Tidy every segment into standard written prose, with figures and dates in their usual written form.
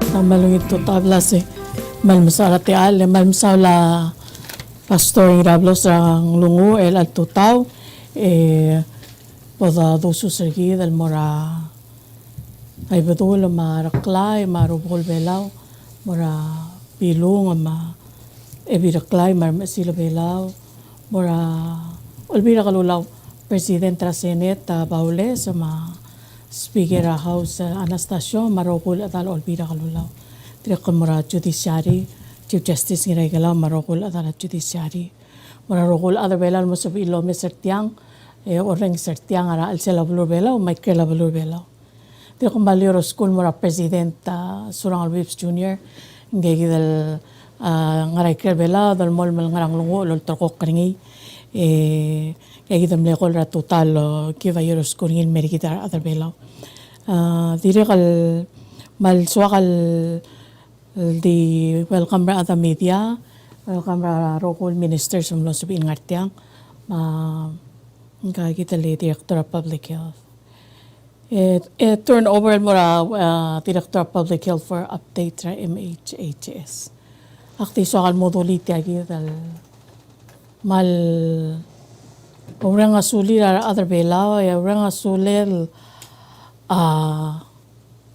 ng malungit to tablas malmasala ti ale malmasala pastor Ngiraibelas ang lungo el al tutaw poda dosu sergi del mora ay betul maraklay Uherbelau mora pilung ma ebiraklay sila belau mora olbira kalulaw president ra senate baule sama speaker ra house Anastasio marokul atal olbira kalulaw direkon mora judiciary chief justice Ngiraibelas marokul atal judiciary mora rokul Uherbelau mo sa ilo mesertiang orang sertiang ara al sela Uherbelau Michael Uherbelau direkon baliro school mora president surang Alvips junior ngegi dal Ngiraibelas dal mol mal ngarang lungo lol torkok kringi ngegi dam lekol ra total kiva yoro school ngin merikita Uherbelau direkal mal suakal di welcome ra other media welcome ra rokol minister sumlo subin ngartiang ngagi dal director of public health turn over mora director of public health for update ra MHHS akti soal moduliti agi dal mal orang asuli ra Uherbelau orang asulel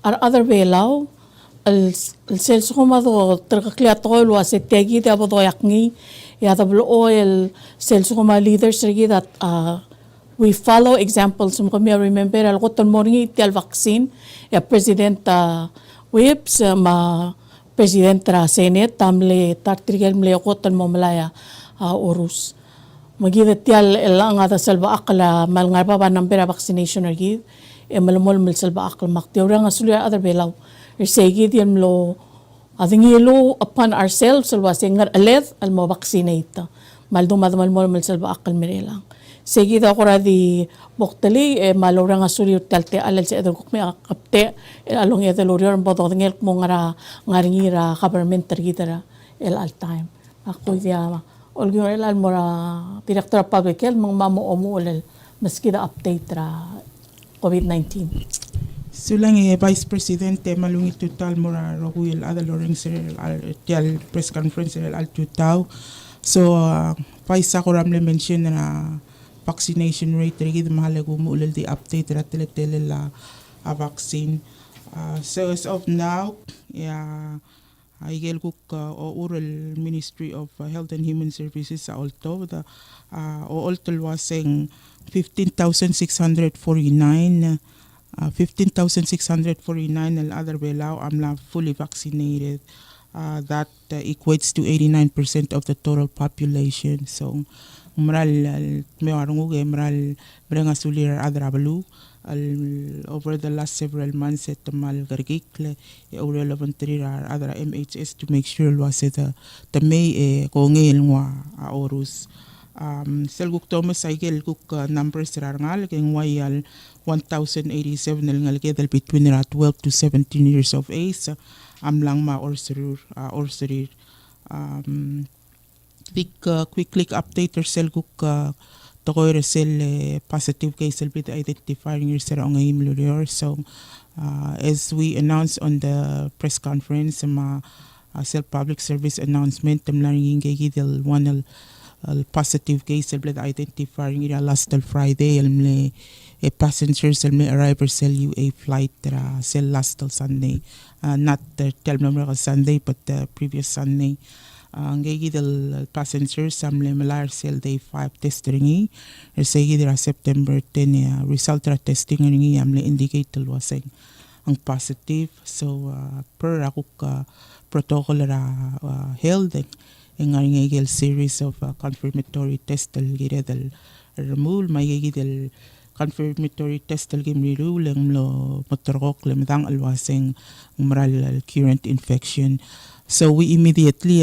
Uherbelau el selso komado terkakliatol wa setegi de abodo yakni ya tablo el selso koma leaders rigi that we follow examples mo kami remember al goton morning ti al vaccine ya president whips ma president ra senate tamle tartrigel mle goton mo malaya urus magida ti al ang ata salba akla mal nga pa number vaccination rigi malmol mil salba akla makti orang asulia Uherbelau segi diam lo adingilo upon ourselves salwa singar aleth al mo vaccinate maldo madmal mo mal salba akal mirelang segi da kora di boktali malorang asuli talte alal sa edor kukmi kapte along edolorior bodo ngel mo ngaringira government tergitara el all time ako dia olgyo el al mora director of public health mang mamo omo el maski da update ra COVID-19 Sulang Vice President malungit total mora roguil adaloring al press conference al tutaw. So paisa ko ramle mention na vaccination rate rigi mahalago mo ulal di update ra tele la vaccine. So as of now, igel kuk oral Ministry of Health and Human Services sa Alto Oltol waseng 15,649 al Uherbelau amla fully vaccinated. That equates to 89% of the total population. So, umral brenga sulir Uherbelau over the last several months at mal gargikle relevant other MHS to make sure was the may kongel ngwa orus. Selguk Thomas Igel Cook numbers rangal keng wayal 1,087 ngal kedal between 12 to 17 years of age amlang ma or serir big quick click update selguk tokoy resel positive case will be identifying yourself on a so as we announced on the press conference self public service announcement tamlang ngigidel one positive case will identifying last till Friday passengers will arrive sell UA flight sell last till Sunday not tell Sunday but the previous Sunday ngigidel passengers malar sell day 5 testing say September 10 result testing ringi indicate waseng ang positive so per akuk protocol held ngigel series of confirmatory test gidel remul magigidel confirmatory test gimrule lo motorok lemdang alwaseng moral current infection. So we immediately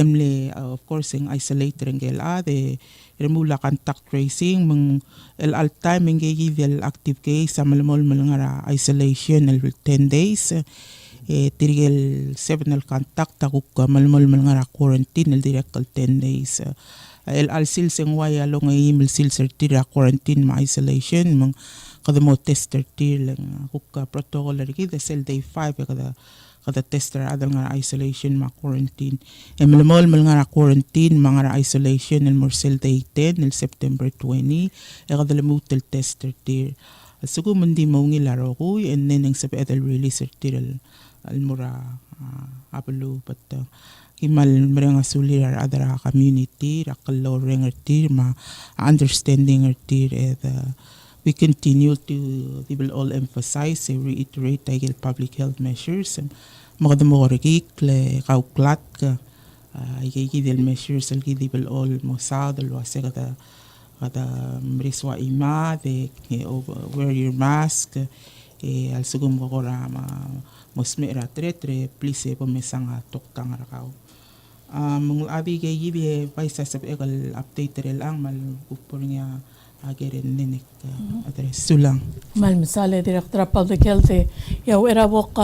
of course isolate rengel de remula contact tracing mang al time ngigidel active case sa malmol malngara isolation 10 days tirigel 7 al contact akuk malmol malngara quarantine direct 10 days al silseng waya long email silser tira quarantine ma isolation mang kada mo tester tir lang akuk protocol rigi the cell day 5 kada kada tester adal nga isolation ma quarantine malamol nga quarantine mga isolation el morsel day 10 el September 20 kada lamutel tester tir sugo mundi mo ngilaro ko and then ang sabi adal release tir al mura apalo but himal mereng asulir adara community rakalo renger tir ma understanding tir we continue to they will all emphasize and reiterate the public health measures mga demorigik le kauklat ka ikikidil measures al they will all mosad al wase kada mriswa ima de wear your mask al sugum ko rama mosmera tretre please po mesang toktang rakaw mung abi kay gibi paisa sa egal update lang mal upor niya agerin ninik address sulang mal misale Director Public Health yaw erabok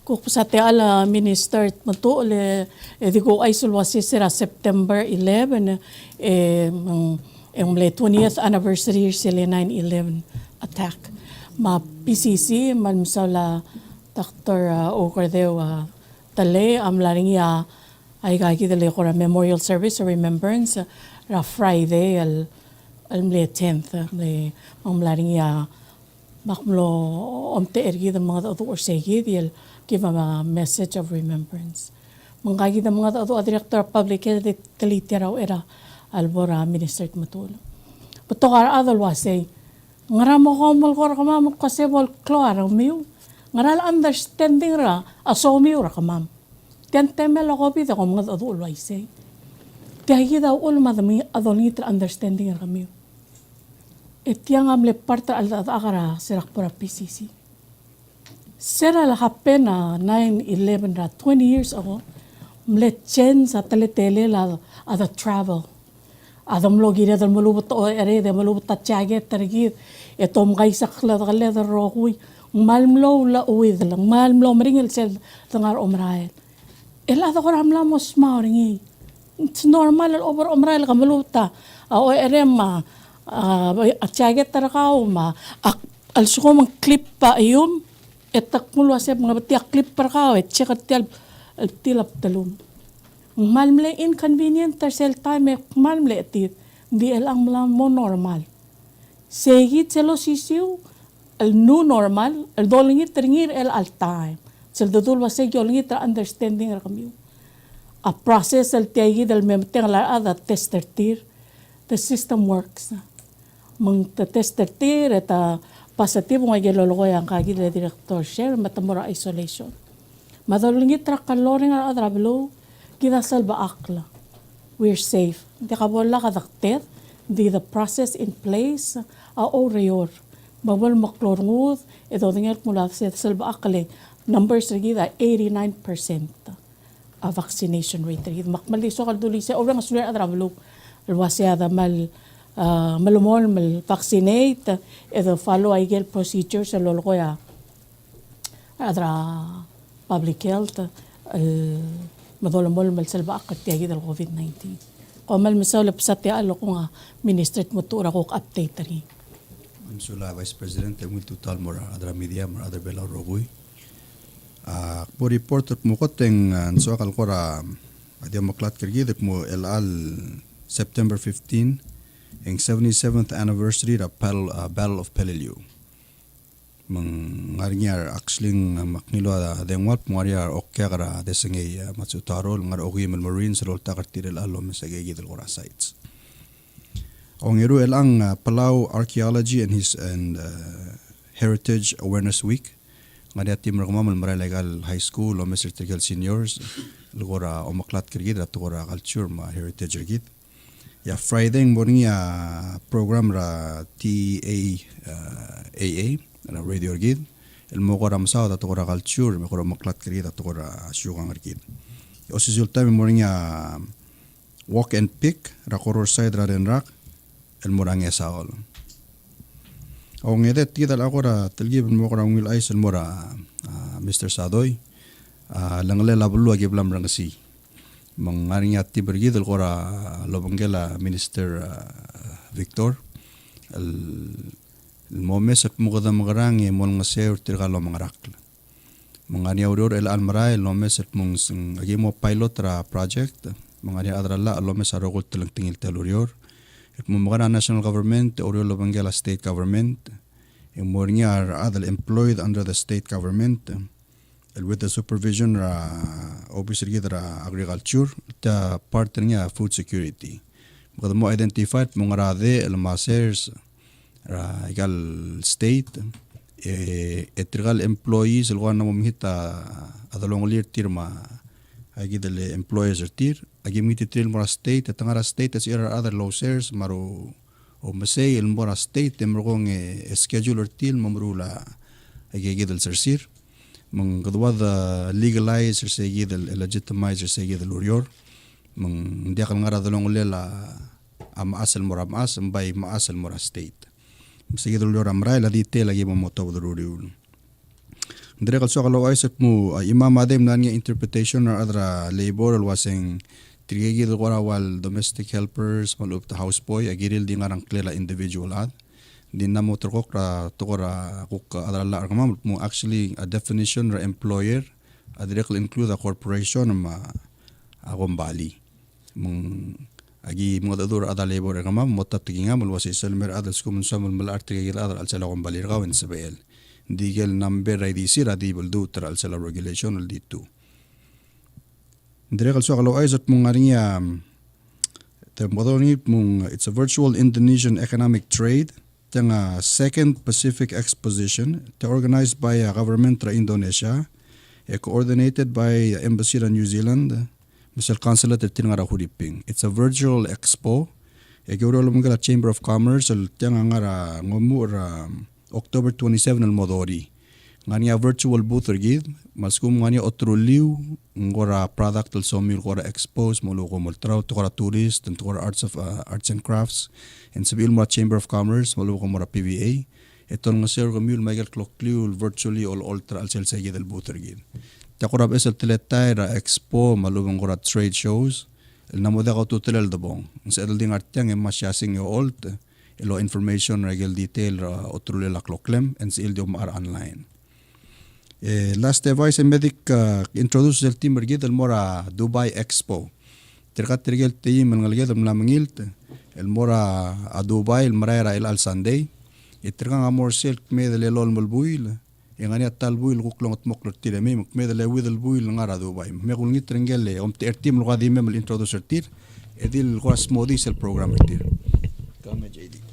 kung sa te ala Minister Tmetuchel di ko ay sulwasi sira September 11 ang 20th anniversary sila 9/11 attack ma PCC mal misala Dr. Uherbelau tale amlaring ya ay kakidali ko memorial service or remembrance ra Friday al 10th ang laring ya makmlo omte ergid mga tao or segid yel give a message of remembrance mangkagid mga tao Director Public Health talitiraw era albora Minister Tmetuchel potokar adalwase ngaramo ko mal ko kamam kasi wal klaro miu ngaral understanding ra asomi ra kamam tentemel ko pita ko mga tao ulwaise kaya daw ulma dami adolitra understanding ra miu etiang amle parta al akara serak pura PCC. Sera la hapena 9/11 ra 20 years ago. Mle chen sa teletele la ada travel. Adam logi re dal mulubot o ere de mulubot ta chage tergit etom gai sakla dalle da rohui malmlo la uid lang malmlo mringel sel tangar omrael. Ela da koram la mos mauringi. It's normal over omrael kamuluta. O ere ma at siyaget tarakaw ma al suko mang clip pa ayum etak mulo asep mga batiak clip parakaw et siyakat tilap talum malmle inconvenient tersel time malmle etit di elang mala mo normal segit selo sisiu el new normal el dolingit teringir el al time sel dodul waseg yolingit understanding rakamiu a process el tiagi del memteng la ada tester tir the system works mang tester tir eta positibo nga gelolo yang kagi de director share matamura isolation madolingit tra kaloring adrablo kita salba akla we're safe di ka bola kadaktet di the process in place a oreor babal maklorngut ito dinget mula sa salba akle numbers rigida 89% a vaccination rate rigid makmali so kalduli sa orang suler adrablo alwasiada malumol mal vaccinate ito follow igel procedure sa loloya adra public health madolomol mal salba akat tiagi dal COVID-19 komal misalap sa tialo ko nga Minister Tmetuchel ko update rin Sula Vice President will total more adra media more other Uherbelau rogoy po report mo ko teng so akal ko ra adi maklat kirgi mo elal September 15 ang 77th anniversary of Battle of Peleliu. Ngaringyar actually maknilo dengwat muariar okya kara desengay Aitaro ngar ogi Marines rol takartirel alom sa gigidel ora sites. Ang iru elang Palau Archaeology and Heritage Awareness Week. Ngaria tim ragmamal Ngiraibelas High School o MHRCTD seniors lugora omaklat kirgid at ora culture ma heritage rigid. Ya Friday morning ya program ra TAAA na radio gid el mo ko ram sa to ra culture me ko maklat kri to ra syugang gid o resulta morning ya walk and pick ra koror side ra den rak el morang ya saol o ngede tidal ako ra telgi mo ko ra ngil ay el mora Mr. Sadoy langle labulu agi blam rangsi mangaring ati bergidel kora lobanggela Minister Victor el momes at mukada magarang e mol ngaseur tirgalo mangarak mga niya urior el almaray lomes at mong agimo pilot ra project mga niya adrala lomes arokol telang tingil telurior at mong mga national government urior lobangela state government yung more niya are other employed under the state government with the supervision ra obviously ra agriculture ta partner niya food security mga mo identified mga rade el masers ra igal state etrigal employees el wana momhita adalong lir tirma agi dele employers tir agi miti tril mora state tangara state as other law shares maru o masay el mora state emrong scheduler til mamrula agi gidel sersir mong gadwad legalize se gidel legitimize se gidel urior mong dia kal ngara dalong lela am asal mora mas mbay ma asal mora state sige dulu orang merai lah detail lagi memoto dulu. Dari kalau soal kalau ayat mu imam adem nanya interpretation or other labor wasing tirigi dulu orang wal domestic helpers malup the houseboy agiril di ngarang klela individual ad di namo terkok ra tokora kuk adra la arkamam mu actually a definition or employer directly include a corporation ma agombali mung agi mga dadur ada labor kama motta tiginga mul wasi selmer ada skumun samul mal artiga ada al sala balir gawen sabel digel number id sira di bul du tra al sala regulation al ditu direkal so kalau aizat mung arinya te modoni mung it's a virtual Indonesian economic trade tanga second Pacific exposition te organized by a government ra Indonesia coordinated by embassy ra New Zealand Mr. Consulate at Tinangara Huriping. It's a virtual expo. Eguro lumangala Chamber of Commerce al Tinangara ngomur October 27 al Modori. Ngania virtual booth ergid maskum ngania otruliu ngora product al somil ngora expose moluko moltrao tokora tourist and tokora arts and crafts and sabil mo Chamber of Commerce moluko mora PVA. Etol ngasir gomul magal klokliu virtually all ultra al selsegid al booth ergid. Takurab es el teletay ra expo malubang kora trade shows el namoda ko tutelal dabong sa el ding artyang e masyasing yo olt elo information regel detail ra otrule la kloklem and sa il di umar online last device medic introduce el team ergid el mora Dubai Expo terkat tergel team el ngalged el mlamangilt el mora a Dubai el marayra el al Sunday terkang amor silk med el elol mulbuil yang ani atal buil kuklong atmok tir me me de with el buil ngara Dubai me kul nit rengele team lo gadi me introducer tir edil gras modis el program tir kame JD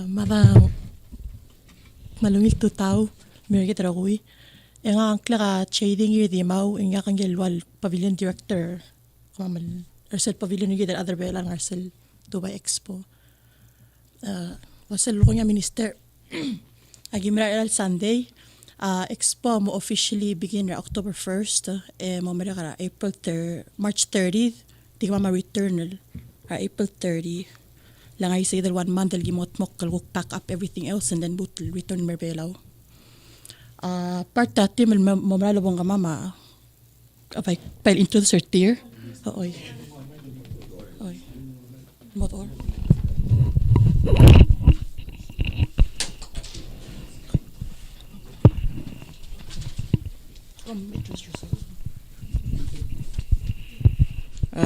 mada malungil tutau mirge tragui yang ang klara shading ydi mau inga kangel wal pavilion director kamal Arsel pavilion ni der other belang Arsel Dubai Expo. Wasel ko niya minister agimra el Sunday expo mo officially begin October 1st mo mera kara March 30th di ma return April 30 lang ay say 1 month al gimot mok kal pack up everything else and then butul return Uherbelau. Part dati mo mera lobong mama apay pile introducer tier. Oy. Motor.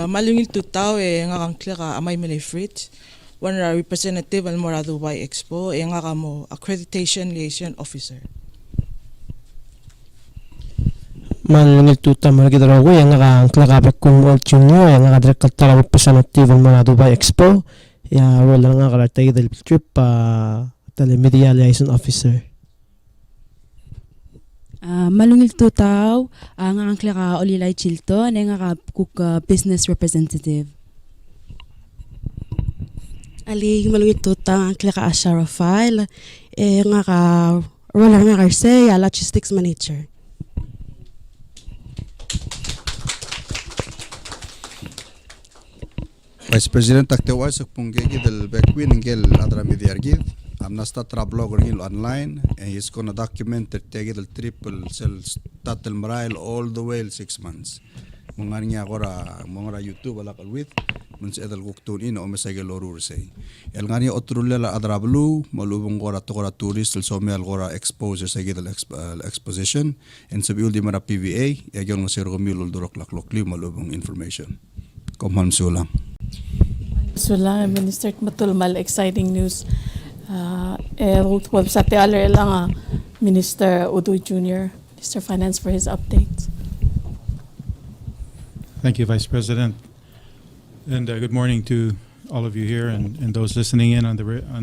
Malungil tutaw nga kang klaka amay malifrit one representative al mora Dubai Expo nga kamo accreditation liaison officer. Malungil tuta malagi dalawa ko yang nakalakapit kong World Junior yang nakadirekal talaga representative ng mga Dubai Expo ya wala nga karatay del trip telemedia liaison officer. Malungil tutaw ang klaka olilay chilto nga kuk business representative. Ali malungil tutaw ang klaka Ashara file nga ka wala nga karse ya logistics manager. Vice President taktewas punggegi del Beckwin ngel adra mediargid amnasta trablogger ngil online and he's gonna document the tegi del triple cell tatel marail all the way 6 months. Mungani agora mongora YouTube ala kalwit من سأدل وقتون إنا ومساجل لورورسي الغاني أطرول لا أدرابلو ملوبون غورا تغورا توريست السومي الغورا exposure ساجد الexposition إن سبيول دي مرا PVA يجون مسير غميل الدروك لكلوكلي ملوبون information كم هنسولا Sula, Minister Tmetuchel, mal exciting news. Sa tealer lang Minister Uduch Jr., Minister Finance for his updates. Thank you, Vice President. And good morning to all of you here and those listening in on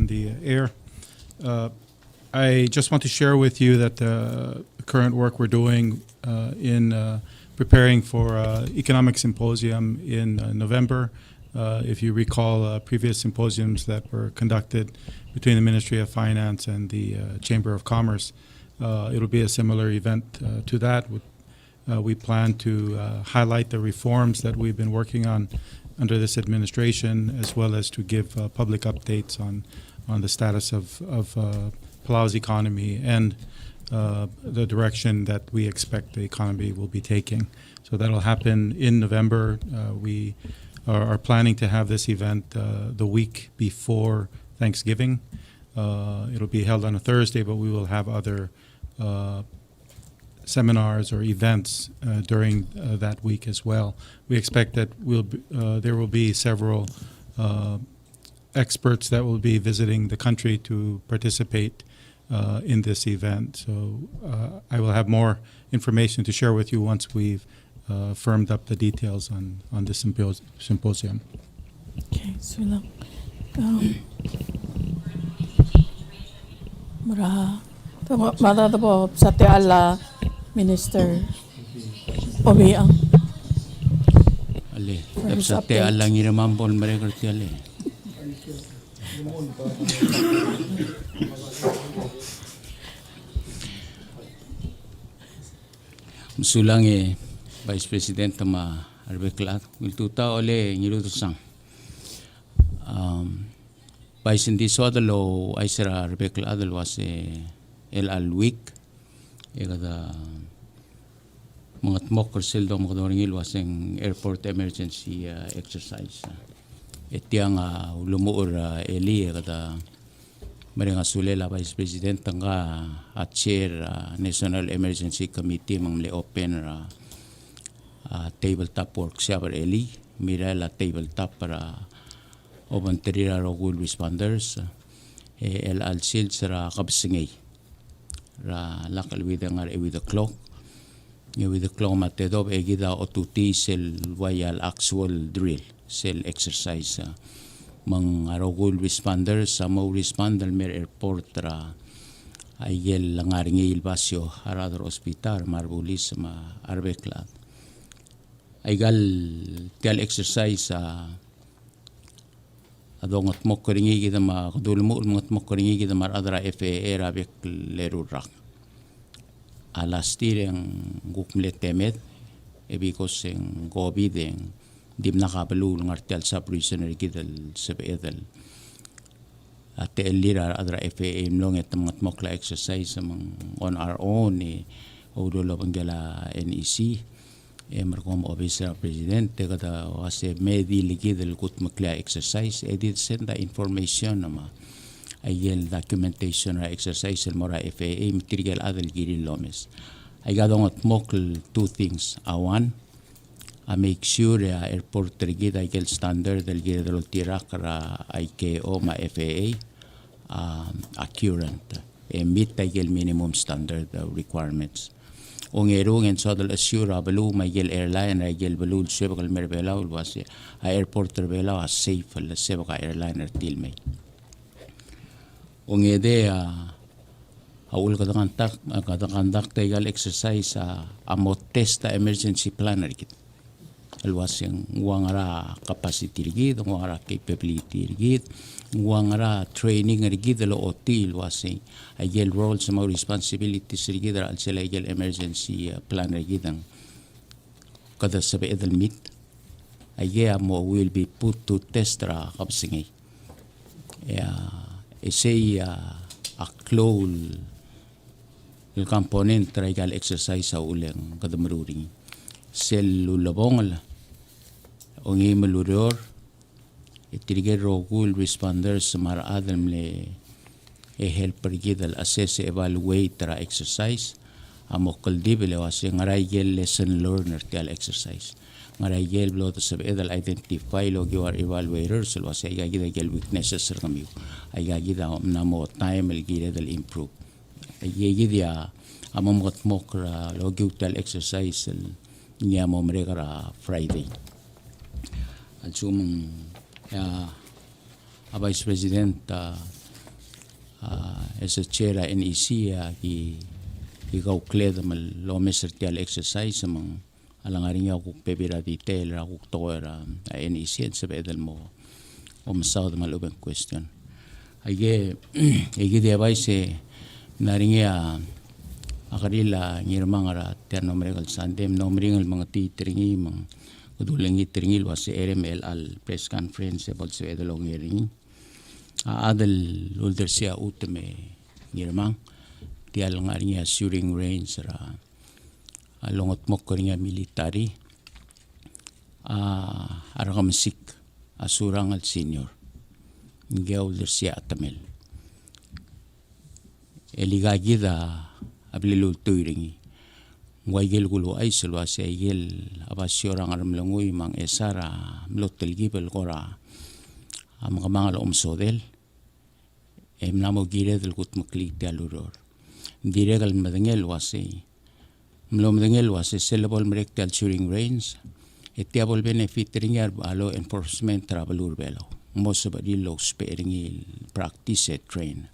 the air. I just want to share with you that the current work we're doing in preparing for economic symposium in November. If you recall previous symposiums that were conducted between the Ministry of Finance and the Chamber of Commerce, it'll be a similar event to that. We plan to highlight the reforms that we've been working on under this administration, as well as to give public updates on the status of Palau's economy and the direction that we expect the economy will be taking. So that'll happen in November. We are planning to have this event the week before Thanksgiving. It'll be held on a Thursday, but we will have other seminars or events during that week as well. We expect that there will be several experts that will be visiting the country to participate in this event. So I will have more information to share with you once we've firmed up the details on this symposium. Okay, so lang. Mara po sa teala Minister Obichang. Ale, For his sa te updates. alang ina mampol mereka ti ale. Musulang Vice President ma arbeklat miltuta ole ngirutusang. Vice hindi so adalo ay sira arbeklat adalo was el alweek kada mga tmoker sildo mga doringil was ang airport emergency exercise. Itiang lumuur eli kada maring sulela Vice President nga at chair National Emergency Committee mang le open tabletop workshop eli mira la tabletop para open terira rogul responders el alsil sera kabsingay ra lakal with the clock with the clock matedob egida otuti sel wayal actual drill sel exercise mang rogul responders sa mo responder mer airport ra ayel langaringi ilbasyo harador hospital marbulis ma arbeklat aygal tial exercise adongot mo koringi kita ma dulmo mga mo koringi kita mar adra FAA rabek lerurak alastir ang gukmle temet because ang COVID ang dim nakabalu ng artial sub-regional kita sebedal at elira adra FAA mlong et mga mokla exercise among on our own odulo banggala NEC markom officer president kada wase medi ligid el kut makla exercise edit send the information ama ayel documentation ra exercise el mora FAA material adel giri lomes ay gadong at mokl two things one make sure airport rigid ayel standard del giri del tirak ra IKO ma FAA accurate meet ayel minimum standard requirements ongerong en sodal assura balu mayel airline ayel balu sebak Uherbelau was airport Uherbelau safe la sebak airliner tilmay ongede aul kadakandak tagal exercise amot testa emergency planner kit alwas yang wangara capacity rigid wangara capability rigid wangara training rigid lo otil wasing ayel role sa mga responsibilities rigid al sila ayel emergency planner rigid ang kada sabi edal meet ayel mo will be put to test ra kapsingay say a clone il component trigal exercise sa ulang kada maruring sel lulabong ongi maluror itirigay rogul responders mar adam le helper gidal assess evaluate tra exercise amokal dibele wasi ngaraigel lesson learner tial exercise ngaraigel blood sab edal identify lo giwar evaluators wasi ay gida gel weaknesses kami ay gida namo time el gida dal improve ay gida amomot mokra lo giwtal exercise niya mo mrekara Friday at sumong Vice President as a chair NEC ikaw kleda mal lo mesertial exercise amang alangaring ako pebira detail ako toera NEC sa bedel mo masawd mal open question ige di vice naringa akarila ngirmangara terno meregal sandem no meringal mga titringi mang kudulang itringil was RML al press conference about sa edalong ngering adal ulder siya utme ngirmang tial nga niya shooting range ra alongot mo ko niya military arakamsik asurang al senior nga ulder siya atamel eligagi da ablilul tuiringi Waigel gulo ay silwa sa igel abasyora ng aramlangoy mang esara mlotel gibel kora mga mga omsodel namo gire del gut maklik ti aluror diregal madengel wasi mlomdengel wasi sellable merektal shooting range etiable benefit ringar alo enforcement travel Uherbelau most of the low sparing practice train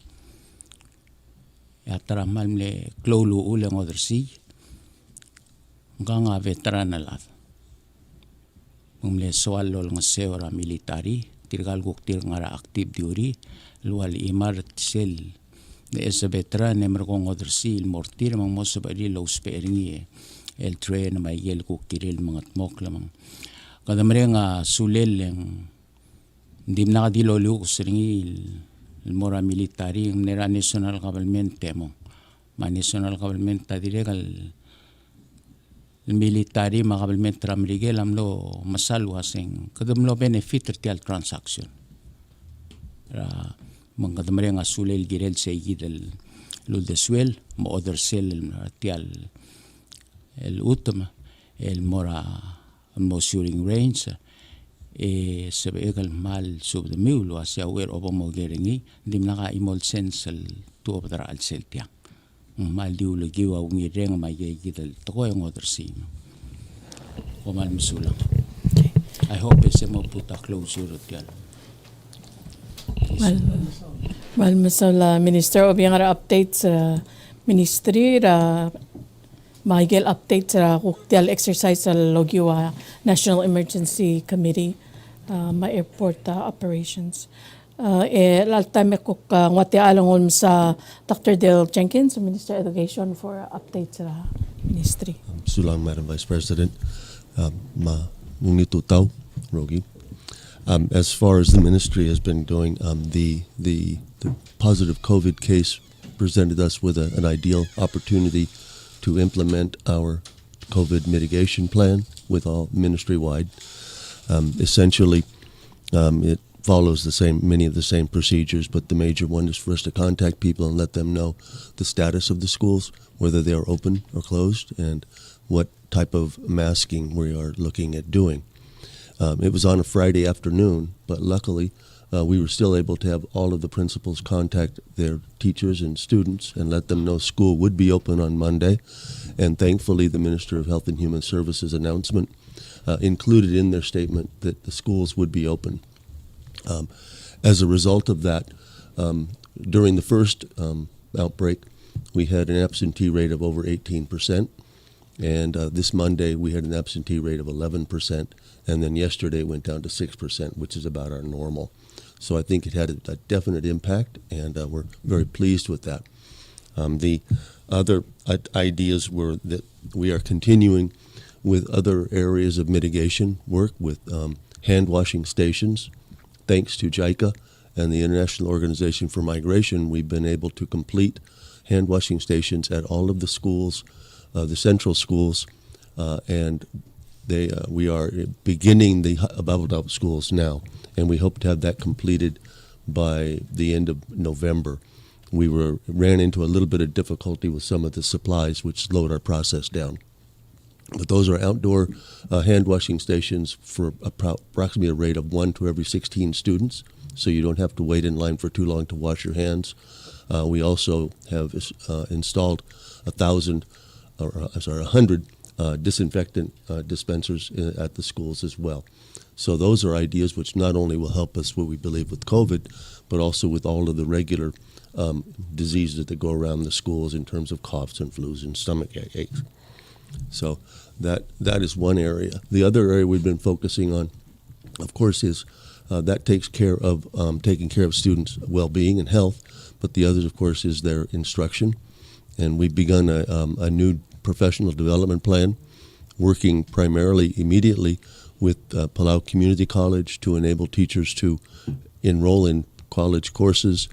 Aitaro malmle klolu ulang other sea nga veteran alat mumle soal lol nga seora military tirgal guktir nga active duty lual imar sel de esa veteran nemer kong other seal mortir mang mo sa bali low sparing el train may yel kukiril mga tmok lamang kada mere nga sulel yang dim na kadilolo kusringi el mora military ng nera national government mo ma national government ta diregal military makabalment ramrigel amlo masalwasing kadamlo benefit tial transaction ra mangkadamre nga sulel girel sa igidal luldeswel mo other sel tial el utom el mora mo shooting range sabegal mal sub the mule was aware of mo geringi dim naka imol sense to of the al sel tiang mal diulo giwa ngireng may gidal to yung other scene o mal misulang I hope it's mo puta closure tiyan mal misala minister Obichang update sa ministry ra Michael update sa kuktial exercise sa Logiwa National Emergency Committee ma airport operations laltame kuk ngwati alangon sa Dr. Jenkins, Minister of Education for updates sa ministry. Sulang, Madam Vice President, tutau, Rogi. As far as the ministry has been going, the positive COVID case presented us with an ideal opportunity to implement our COVID mitigation plan with all ministry-wide. Essentially, it follows many of the same procedures, but the major one is for us to contact people and let them know the status of the schools, whether they are open or closed, and what type of masking we are looking at doing. It was on a Friday afternoon, but luckily we were still able to have all of the principals contact their teachers and students and let them know school would be open on Monday. And thankfully, the Minister of Health and Human Services announcement included in their statement that the schools would be open. As a result of that, during the first outbreak, we had an absentee rate of over 18%, and this Monday we had an absentee rate of 11%, and then yesterday it went down to 6%, which is about our normal. So I think it had a definite impact, and we're very pleased with that. The other ideas were that we are continuing with other areas of mitigation work with hand washing stations. Thanks to JICA and the International Organization for Migration, we've been able to complete hand washing stations at all of the schools, the central schools, and We are beginning the above adult schools now, and we hope to have that completed by the end of November. We ran into a little bit of difficulty with some of the supplies, which slowed our process down. But those are outdoor hand washing stations for approximately a rate of 1 to every 16 students, so you don't have to wait in line for too long to wash your hands. We also have installed 100 disinfectant dispensers at the schools as well. So those are ideas which not only will help us, what we believe, with COVID, but also with all of the regular diseases that go around the schools in terms of coughs and flus and stomach aches. So that is one area. The other area we've been focusing on, of course, is that takes care of taking care of students' well-being and health, but the other, of course, is their instruction. And we've begun a new professional development plan, working primarily immediately with Palau Community College to enable teachers to enroll in college courses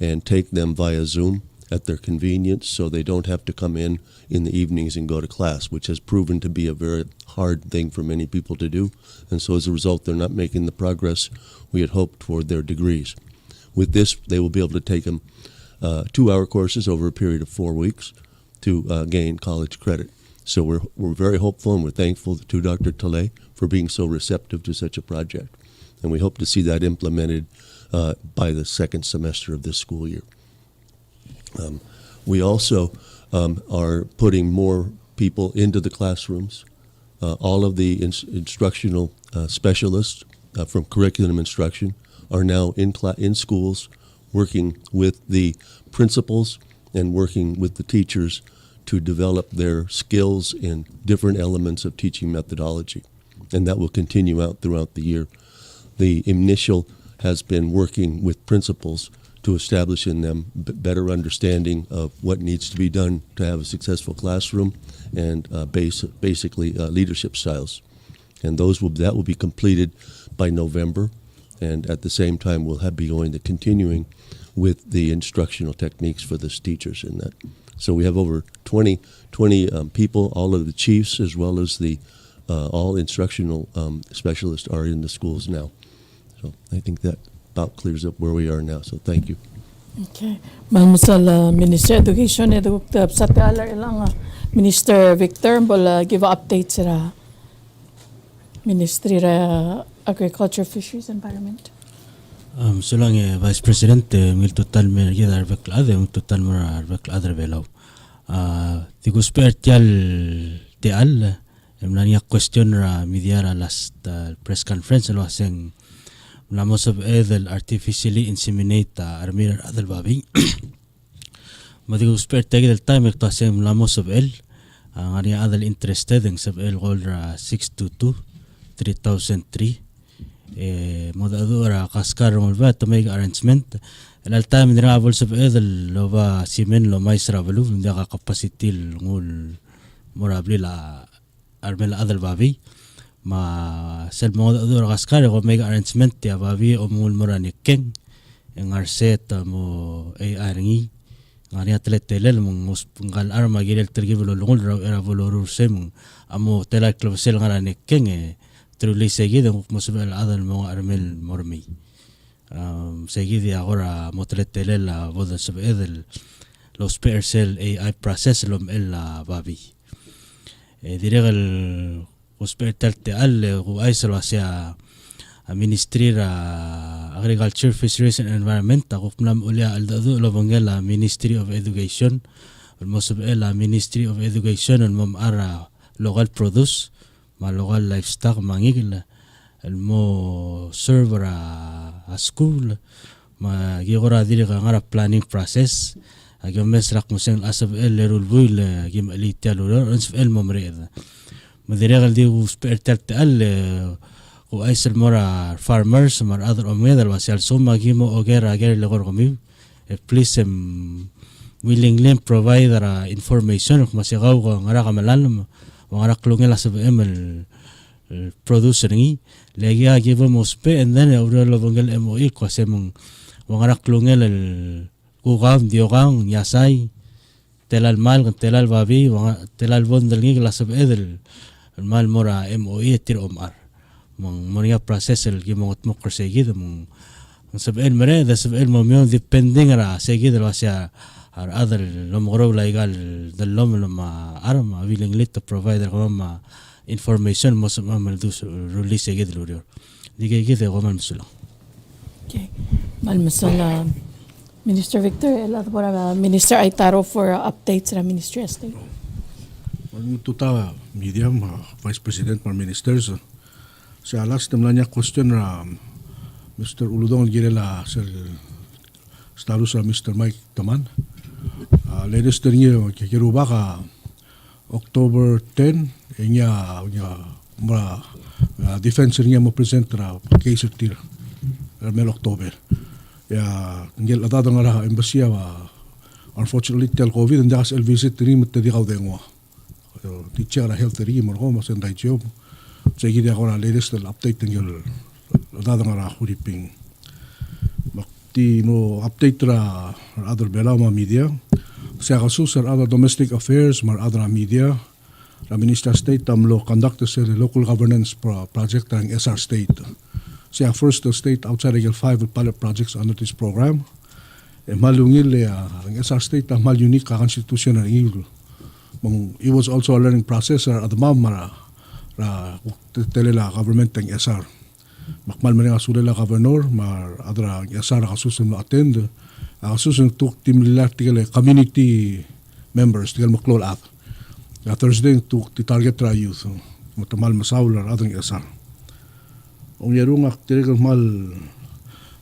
and take them via Zoom at their convenience, so they don't have to come in the evenings and go to class, which has proven to be a very hard thing for many people to do. And so as a result, they're not making the progress we had hoped toward their degrees. With this, they will be able to take them 2-hour courses over a period of 4 weeks to gain college credit. So we're very hopeful, and we're thankful to Dr. Tale for being so receptive to such a project. And we hope to see that implemented by the second semester of this school year. We also are putting more people into the classrooms. All of the instructional specialists from curriculum instruction are now in schools, working with the principals and working with the teachers to develop their skills in different elements of teaching methodology. And that will continue out throughout the year. The initial has been working with principals to establish in them better understanding of what needs to be done to have a successful classroom and basically leadership styles. And that will be completed by November. And at the same time, we'll be going to continuing with the instructional techniques for the teachers in that. So we have over 20 people, all of the chiefs as well as the all instructional specialists are in the schools now. So I think that about clears up where we are now. So thank you. Okay. Masal Minister Education Eduktab sa tealar ilang Minister Victor bola give update sa Ministry Agriculture, Fisheries, Environment. So lang Vice President mil total mer gidar veklade total mer veklade velau. Tigo special teal emlania question ra midiara last press conference lo aseng Mlamos of Edel artificially inseminate armir adel babi. Madigo spare tag del time to asem mlamos of el ngari adel interested in sub el gold 622 3003 modadora kaskar molva to make arrangement el time in travels of Edel lova simen lo mais ravelu nda capacity ngul morabli la armel adel babi ma sel modadora kaskar go make arrangement ya babi o mul moraniken en arset mo AI ngani atletelel mong ngal arma girel tergibelo lungol era volorur sem amo tela klosel ngaranekken truly seguido mosbel adal mo armel mormi seguidi agora motletelel la voda sebedel los persel AI process lom el babi diregal hospitalte al go aislo hacia Ministry Agriculture, Fisheries and Environment ako plam ulia aldado lovongela Ministry of Education almosbela Ministry of Education and mamara local produce ma local livestock mangil almo server a school ma gigora diriga ngara planning process agam mesrak museng asab el rulbuil gim alitia lor ens el momred madirigal di uspertalt al o aisel mora farmers mar other omedal wasial suma gimo ogera ager legor gomi please willingly provide information kung masigaw ko ngara kamalan ngara klungel asab emel producer ngi legi give mo spe and then uro lovongel MOI ko semong ngara klungel kugam diogang yasay telal mal telal babi telal bondel ngi lasab edel mal mora MOE tir omar mong monia process el gimongot mo kersegid mong sabel mere da sabel mo depending ra segid lo sia ar other lo moro legal del lo ma arma willing to provide ma information mo sa mal dus release segid lo digay gid ko mal musulo. Okay. Malmasala Minister Victor, elabora Minister Aitaro for updates ra Ministry of State. Tuta medium Vice President mar ministers. Sa last time niya question ra Mr. Uludong Ngiraibelas sa status sa Mr. Mike Taman. Latest niya kikiruba ka October 10 niya defense niya mo present ra case tir Mel October. Ya ngel atado nga embassy unfortunately tel COVID and das el visit rim te di gaudengwa. Teacher health rim mo mas endai job. Sige dia ko na latest update ngel atado nga huriping. Makti mo update ra other belama media. Sa kasus sa other domestic affairs mar other media. La Minister State tamlo conduct sa local governance project ang SR State. Siya first state outside of 5 pilot projects under this program. Malungil ang SR State ang mal-unique ka-constitution ng il. It was also a learning process at the mamara telela government ng SR. Makmal man nga sulela governor, mar adra ang SR kasusun mo attend. Kasusun tuk team nila tigala community members tigala maklol at. Thursday tuk ti target ra youth. Matamal masawla adang SR. Ang yarong aktirik mal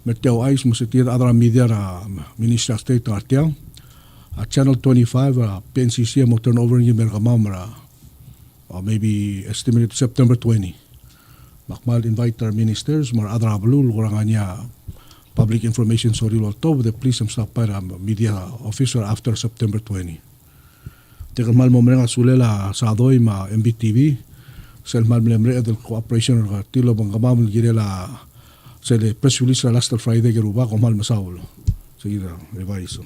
mertiaw ayos mo sa tiyat adra media ra Minister of State ng artiyaw. At Channel 25, PNCC mo turnover niya merkamam ra maybe estimated September 20. Makmal invite our ministers, mar adra balul, kurang niya public information sa Rio Alto, but please stop para media officer after September 20. Tikal mal mo nga sulela sa adoy ma MBTV, sa mal mlemre del cooperation ng tilo bang kamamul girela sa press release last Friday geruba ko mal masawlo. Sige na, revise.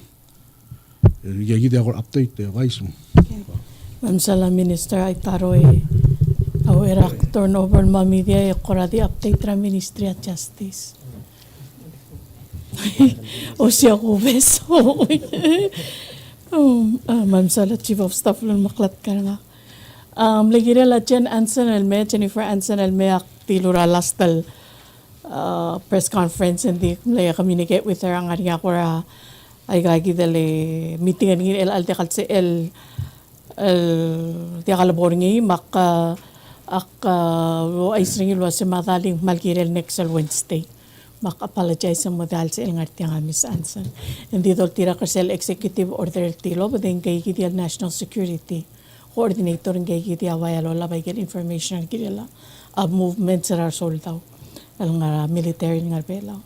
Gigi ako update revise mo. Mamsala Minister Aitaro awera turnover ma media koradi update ra Ministry of Justice. O siya ko beso. Mamsala Chief of Staff lun maklat ka nga. Legire la Jennifer Anson Elme aktilura last press conference hindi kumlaya communicate with her ang ariya ko ra ay gagi dali meeting ang el alde kalse el dia kalabor ngi mak ay sringil was madaling malgirel next Wednesday mak apologize sa modal sa el ngarti nga Miss Anson hindi dol tira kasel executive order tilo but then kay gidi national security coordinator ng gigi awaya lola by get information kirila of movements that are sold out ang military ng Uherbelau.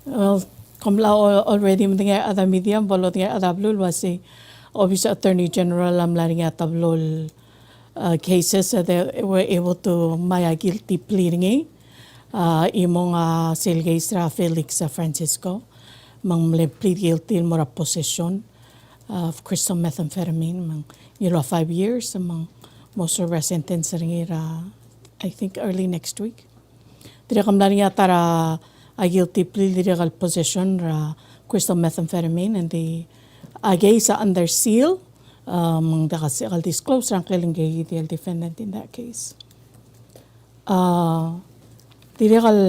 Well, kumla already mga other media bolot nga adablul was obviously Attorney General amlaring atablul cases that they were able to maya guilty pleading imong Silgaisra Felix Francisco mang plead guilty mora possession of crystal methamphetamine mang 5 years among most of our sentence ringira I think early next week. Dire kam niya tara a guilty plea dire kal possession ra crystal methamphetamine and the agay sa under seal mang da kasi kal disclose rang keling gay the defendant in that case. Dire kal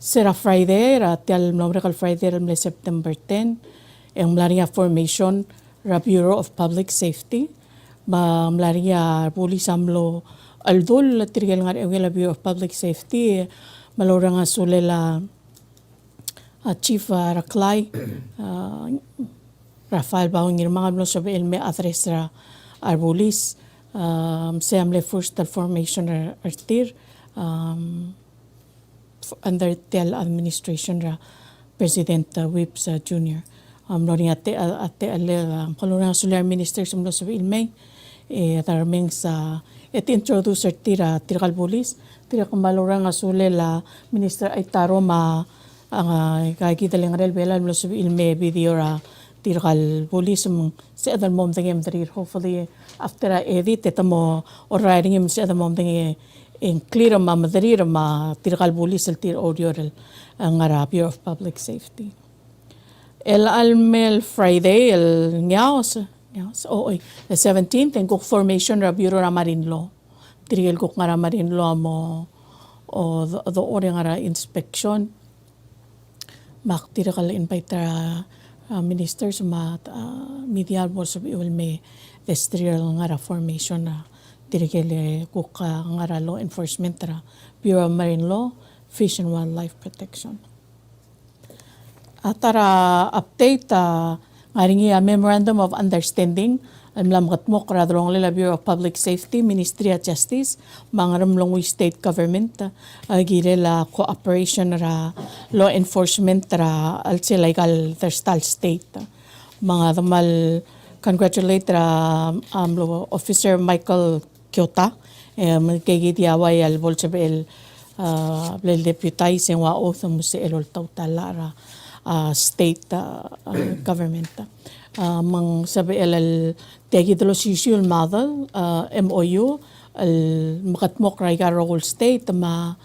sera Friday ra tial nombre kal Friday ram September 10 ang malaria formation ra Bureau of Public Safety malaria police amlo aldol tirgal nga ang Bureau of Public Safety malora nga sulela Chief Raklay Rafael Bawang mga amlo sa elme address ra police sa amle first formation artir under tel administration ra President Whips Jr. Lori ate kalunang sular minister sumlo sa ilmay tarming sa introducer tira kalbulis tira kamalura nga sulela Minister Aitaro ma kay kita lang Uherbelau mlo sa ilmay video ra tirgal bulism sa other mom thing em hopefully after I edit mo or writing him sa other mom thing in clear ma madrir ma tirgal bulis el tir audio ang Bureau of Public Safety. El Almel Friday el ngaos the 17th and cook formation ra Bureau ra Marine Law. Tirgal cook nga ra Marine Law mo o the ore nga ra inspection. Mak tirgal invite ra ministers ma media also will may the nga ra formation na tirgal cook nga ra law enforcement ra Bureau of Marine Law, Fish and Wildlife Protection. Atara update nga ringi Memorandum of Understanding amlam katmok radrong la Bureau of Public Safety, Ministry of Justice, mangaramlong state government gire la cooperation ra law enforcement ra alsi legal therstal state. Mga damal congratulate ra Officer Michael Kyota kay gidiyaway al bolsebel deputize wa oath mo si elol tawtala ra state government. Mang sabi el tegi de los usual model MOU el makatmok raiga role state ma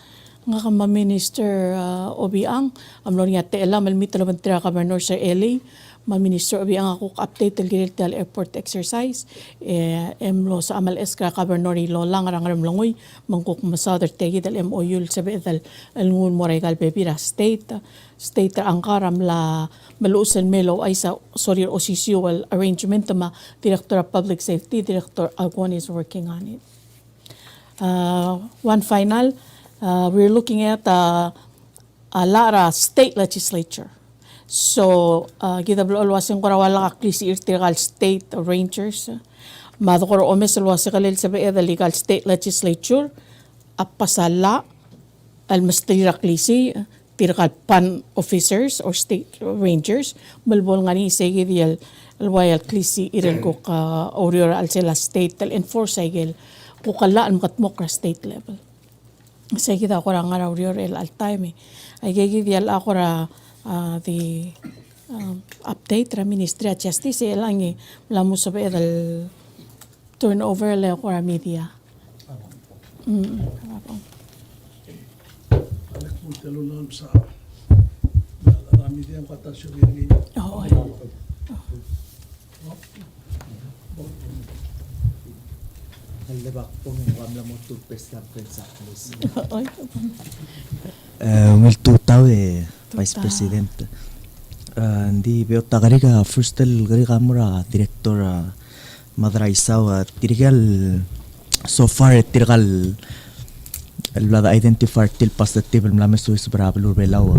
nga kama minister Obichang amlo niya te elam el mitlo mentira governor sa LA ma minister Obichang ako update el gilid airport exercise emlo sa amal eskra governor lo lang rangram langoy mangkok masader tegi del MOU sabi el ngun mo raiga bebira state ang karam la maluusan melo ay sa osisual arrangement ma Director of Public Safety, Director Agwan is working on it. One final, we're looking at a Lara state legislature. So, gidablo alwasin ko rawala kaklisi irtigal state rangers. Madokor omes alwasi kalil sabi the legal state legislature apasala almastira klisi tirkal pan officers or state rangers malbol nga ni sige dial alwayal klisi irel ko ka aurora al sila state tal enforce igel ko kala ang katmok ra state level sige da ko ra nga aurora el al time ay gigi dial ako ra the update ra Ministry of Justice elangi lamo sa dal turnover le ko ra media Telulol sa marami din ang patasyo rin. Oo. Halibak po ng wamla mo toothpaste na prensa please. Tutaw Vice President. Hindi pero tagari ka first gari ka mura Director Madraisaw tirigal so far tirigal الوضع identifier till positive الملامس سويس برابل Uherbelau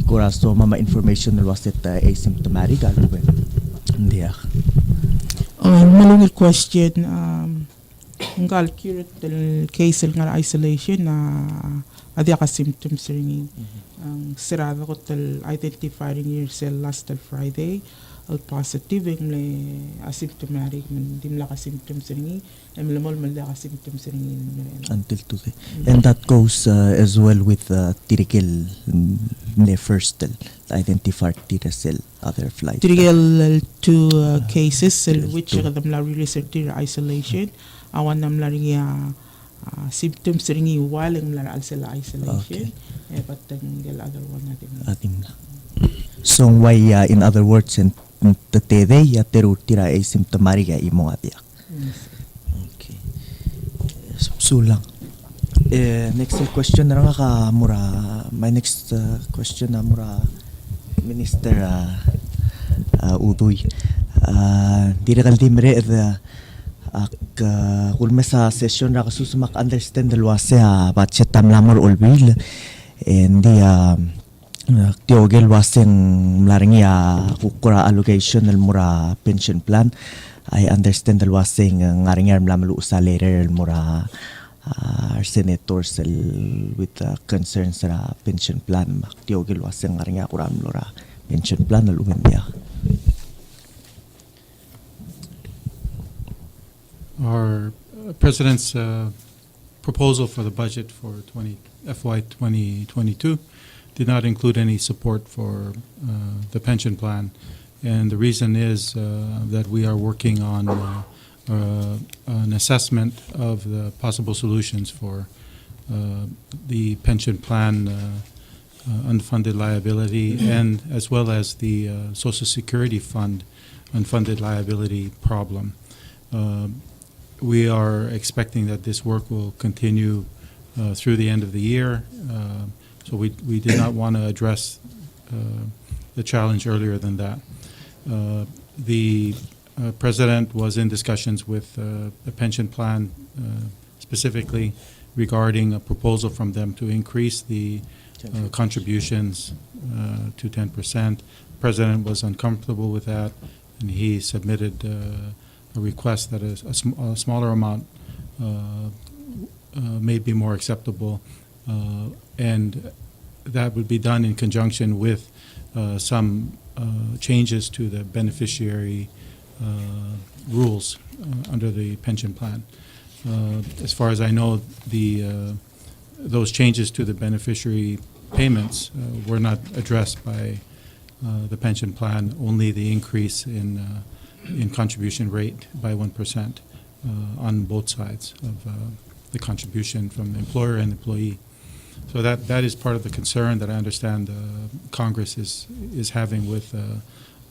كوراستو ماما information الواسط asymptomatic alubin ndiak malungil question ngal curate el case ngal isolation na adia ka symptoms ringi ang sirada ko tel identifying yourself last Friday al positive le asymptomatic dim la ka symptoms ringi emlamol mal la ka symptoms ringi until today and that goes as well with tirigel ne first identified tirasel other flight tirigel two cases which kadam la release isolation awan nam la ringi symptoms ringi while ang la al isolation but the other one natin so why in other words and tatede ya terutira asymptomatic imo atia okay sulang next question na nga mura my next question na mura Minister Uduch direkal timre ak kulme sa session ra kasusumak understand dalwase budget tamlamor olbil and Tiogel waseng mlaringi kukura allocation del mura pension plan. I understand del waseng ngaringi mlamalu sa later mura senators with concerns sa pension plan. Tiogel waseng ngaringi kuram mura pension plan alumen dia. Our President's proposal for the budget for FY 2022 did not include any support for the pension plan And the reason is that we are working on an assessment of the possible solutions for the pension plan unfunded liability, and as well as the Social Security Fund unfunded liability problem. We are expecting that this work will continue through the end of the year, so we did not want to address the challenge earlier than that. The President was in discussions with the pension plan specifically regarding a proposal from them to increase the contributions to 10%. The President was uncomfortable with that, and he submitted a request that a smaller amount may be more acceptable, and that would be done in conjunction with some changes to the beneficiary rules under the pension plan. As far as I know, those changes to the beneficiary payments were not addressed by the pension plan, only the increase in contribution rate by 1% on both sides of the contribution from the employer and employee. So that is part of the concern that I understand Congress is having with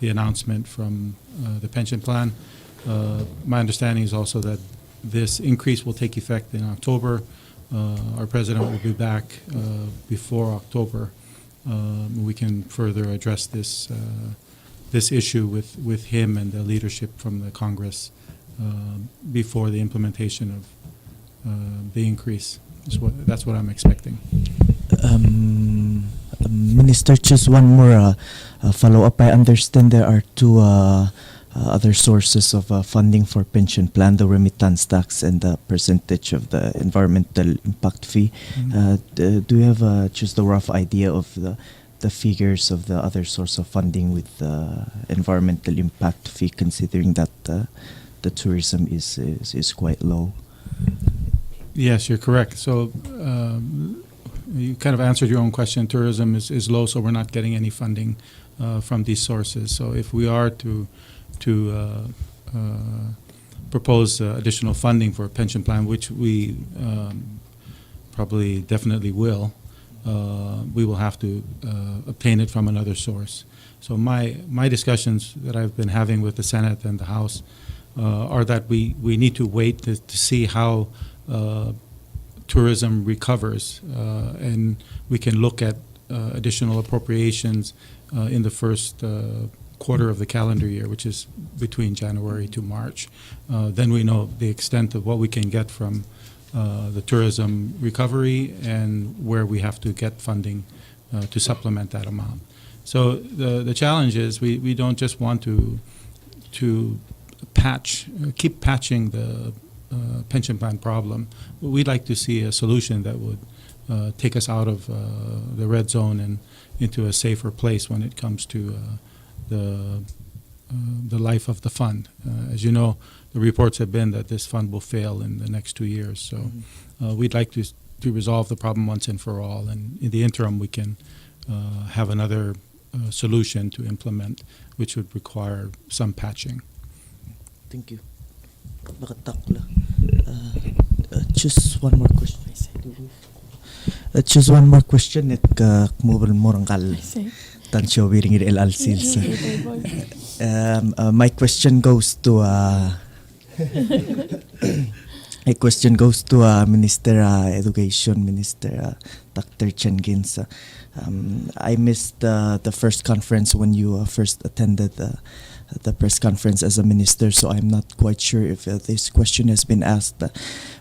the announcement from the pension plan. My understanding is also that this increase will take effect in October. Our President will be back before October. We can further address this issue with him and the leadership from the Congress before the implementation of the increase. That's what I'm expecting. Minister, just one more follow-up. I understand there are two other sources of funding for pension plan, the remittance tax and the percentage of the environmental impact fee. Do you have just a rough idea of the figures of the other source of funding with the environmental impact fee, considering that the tourism is quite low? Yes, you're correct. So you kind of answered your own question. Tourism is low, so we're not getting any funding from these sources. So if we are to propose additional funding for a pension plan, which we probably definitely will, we will have to obtain it from another source. So my discussions that I've been having with the Senate and the House are that we need to wait to see how tourism recovers, and we can look at additional appropriations in the first quarter of the calendar year, which is between January to March. Then we know the extent of what we can get from the tourism recovery and where we have to get funding to supplement that amount. So the challenge is we don't just want to keep patching the pension plan problem. We'd like to see a solution that would take us out of the red zone and into a safer place when it comes to the life of the fund. As you know, the reports have been that this fund will fail in the next 2 years. So we'd like to resolve the problem once and for all. And in the interim, we can have another solution to implement, which would require some patching. Thank you. Just one more question. Just one more question. My question goes to Minister Education, Minister Dr. Jenkins. I missed the first conference when you first attended the press conference as a minister, so I'm not quite sure if this question has been asked.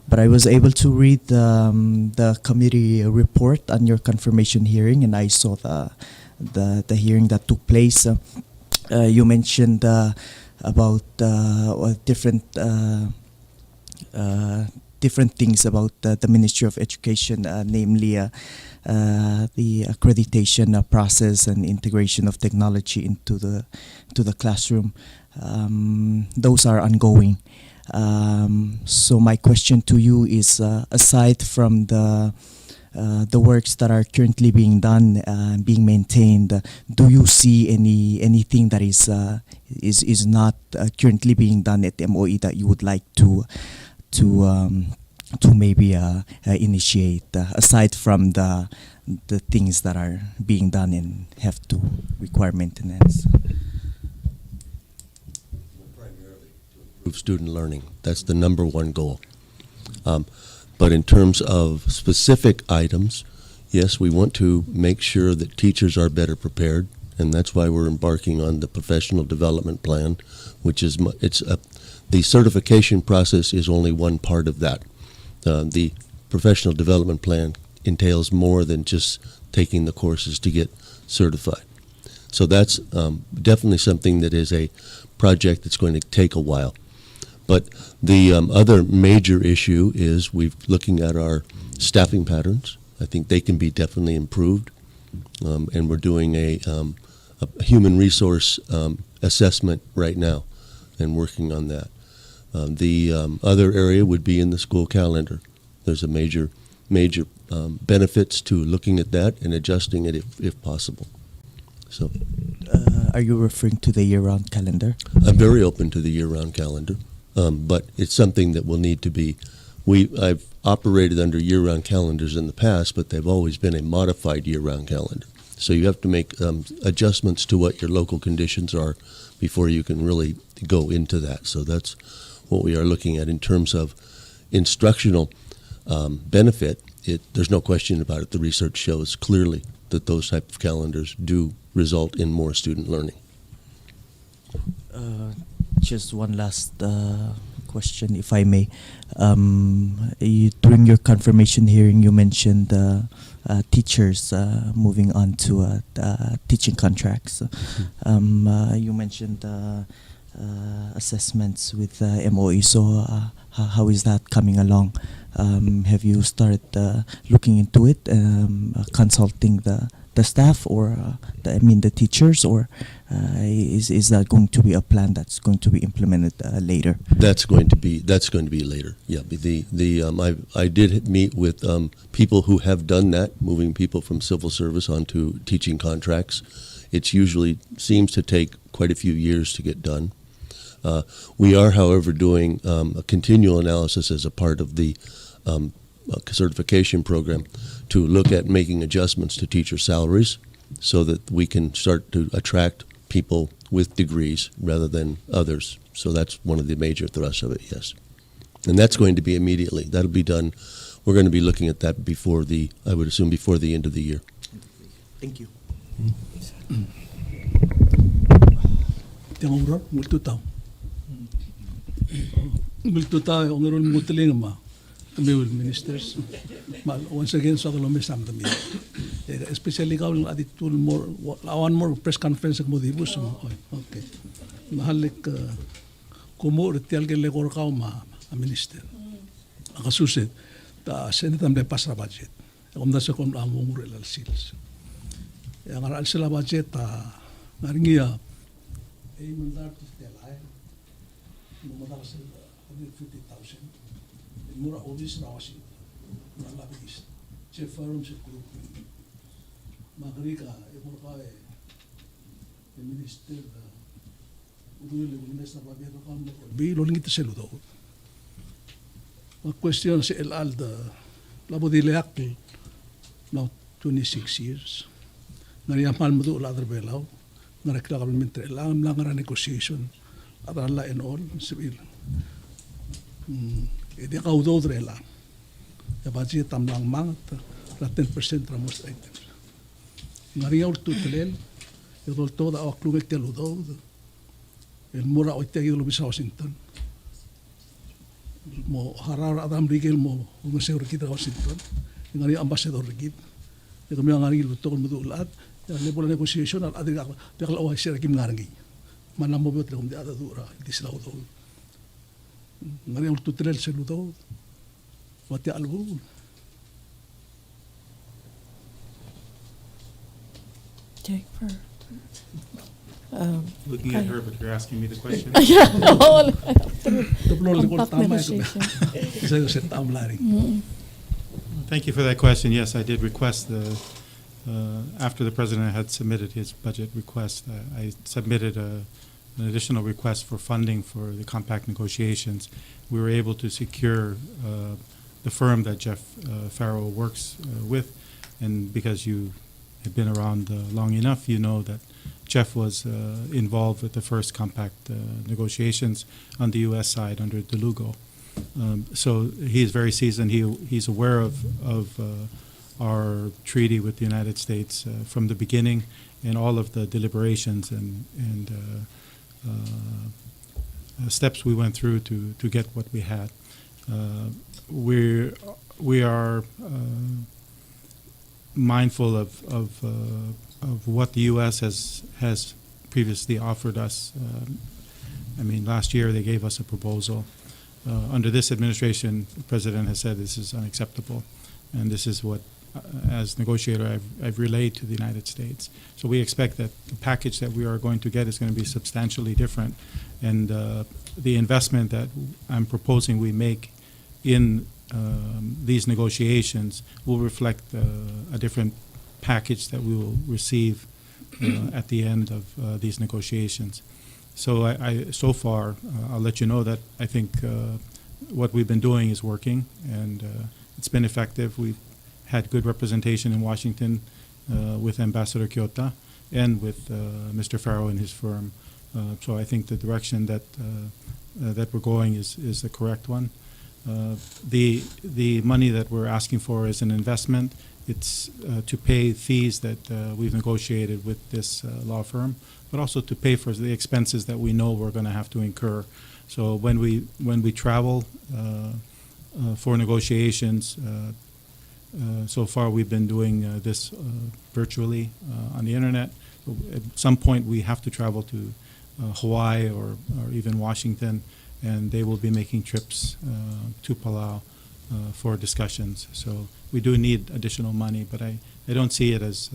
But I was able to read the committee report on your confirmation hearing, and I saw the hearing that took place. You mentioned about different things about the Ministry of Education, namely the accreditation process and integration of technology into the classroom. Those are ongoing. So my question to you is, aside from the the works that are currently being done, being maintained, do you see anything that is not currently being done at MOE that you would like to maybe initiate aside from the things that are being done and have to require maintenance? Improve student learning. That's the number one goal. But in terms of specific items, yes, we want to make sure that teachers are better prepared, and that's why we're embarking on the professional development plan, which is the certification process is only one part of that. The professional development plan entails more than just taking the courses to get certified. So that's definitely something that is a project that's going to take a while. But the other major issue is we're looking at our staffing patterns. I think they can be definitely improved, and we're doing a human resource assessment right now and working on that. The other area would be in the school calendar. There's a major benefits to looking at that and adjusting it if possible. So, are you referring to the year-round calendar? I'm very open to the year-round calendar, but it's something that will need to be. I've operated under year-round calendars in the past, but they've always been a modified year-round calendar. So you have to make adjustments to what your local conditions are before you can really go into that. So that's what we are looking at in terms of instructional benefit. There's no question about it. The research shows clearly that those type of calendars do result in more student learning. Just one last question, if I may. During your confirmation hearing, you mentioned teachers moving on to teaching contracts. You mentioned assessments with MOE. So how is that coming along? Have you started looking into it, consulting the staff or the teachers, or is that going to be a plan that's going to be implemented later? That's going to be later. Yeah, I did meet with people who have done that, moving people from civil service onto teaching contracts. It usually seems to take quite a few years to get done. We are, however, doing a continual analysis as a part of the certification program to look at making adjustments to teacher salaries so that we can start to attract people with degrees rather than others. So that's one of the major thrusts of it, yes. And that's going to be immediately. That'll be done. We're going to be looking at that I would assume before the end of the year. Thank you. Ministers, once again, so especially one more press conference modibus. Okay, mahalik kumo retial ke lekor kau minister. Akasusit ta senatam le pasra budget. Komda se kom amumur el sils. Yang aral sila budget ta ngaringia mandar tistelai. Mandar sila 150,000. Mura obis rawasi, mura labis. Che forum se group. Magrika, mura minister Uduch minister Babia kam bi lo ngit se ludo. A question se el alda labo di leak now 26 years. Ngari amal mudu la Uherbelau, ngari claramente lang ngara negotiation adala and all civil. Edi kau do drela. Ya baji tamlang mang la 10% ra most items. Ngari ul tutlel, yo dol toda au klubek te ludo. El mura o te lo bisa Washington. Mo harar Adam Rigel mo ngase urkita Washington. Ngari ambassador rigid. Ya kami ngari lu tol mudu lat. Ya level negotiation al adir te kala o sira kim ngarangi. Mana mo biot le ada dura disla do. Ngari ul tutlel se ludo. What the albu? Looking at her, but you're asking me the question. Yeah, no. Thank you for that question. Yes, I did request after the president had submitted his budget request, I submitted an additional request for funding for the compact negotiations. We were able to secure the firm that Jeff Farrow works with, and because you have been around long enough, you know that Jeff was involved with the first compact negotiations on the U.S. side under DeLugo. So he's very seasoned. He's aware of our treaty with the United States from the beginning, and all of the deliberations and steps we went through to get what we had. We are mindful of what the U.S. has previously offered us. I mean, last year they gave us a proposal. Under this administration, the president has said this is unacceptable, and this is what, as negotiator, I've relayed to the United States. So we expect that the package that we are going to get is going to be substantially different, and the investment that I'm proposing we make in these negotiations will reflect a different package that we will receive at the end of these negotiations. So so far, I'll let you know that I think what we've been doing is working, and it's been effective. We've had good representation in Washington with Ambassador Kyoto and with Mr. Farrow and his firm. So I think the direction that we're going is the correct one. The money that we're asking for is an investment. It's to pay fees that we've negotiated with this law firm, but also to pay for the expenses that we know we're going to have to incur. So when we travel for negotiations, so far we've been doing this virtually on the internet. So at some point we have to travel to Hawaii or even Washington, and they will be making trips to Palau for discussions. So we do need additional money, but I don't see it as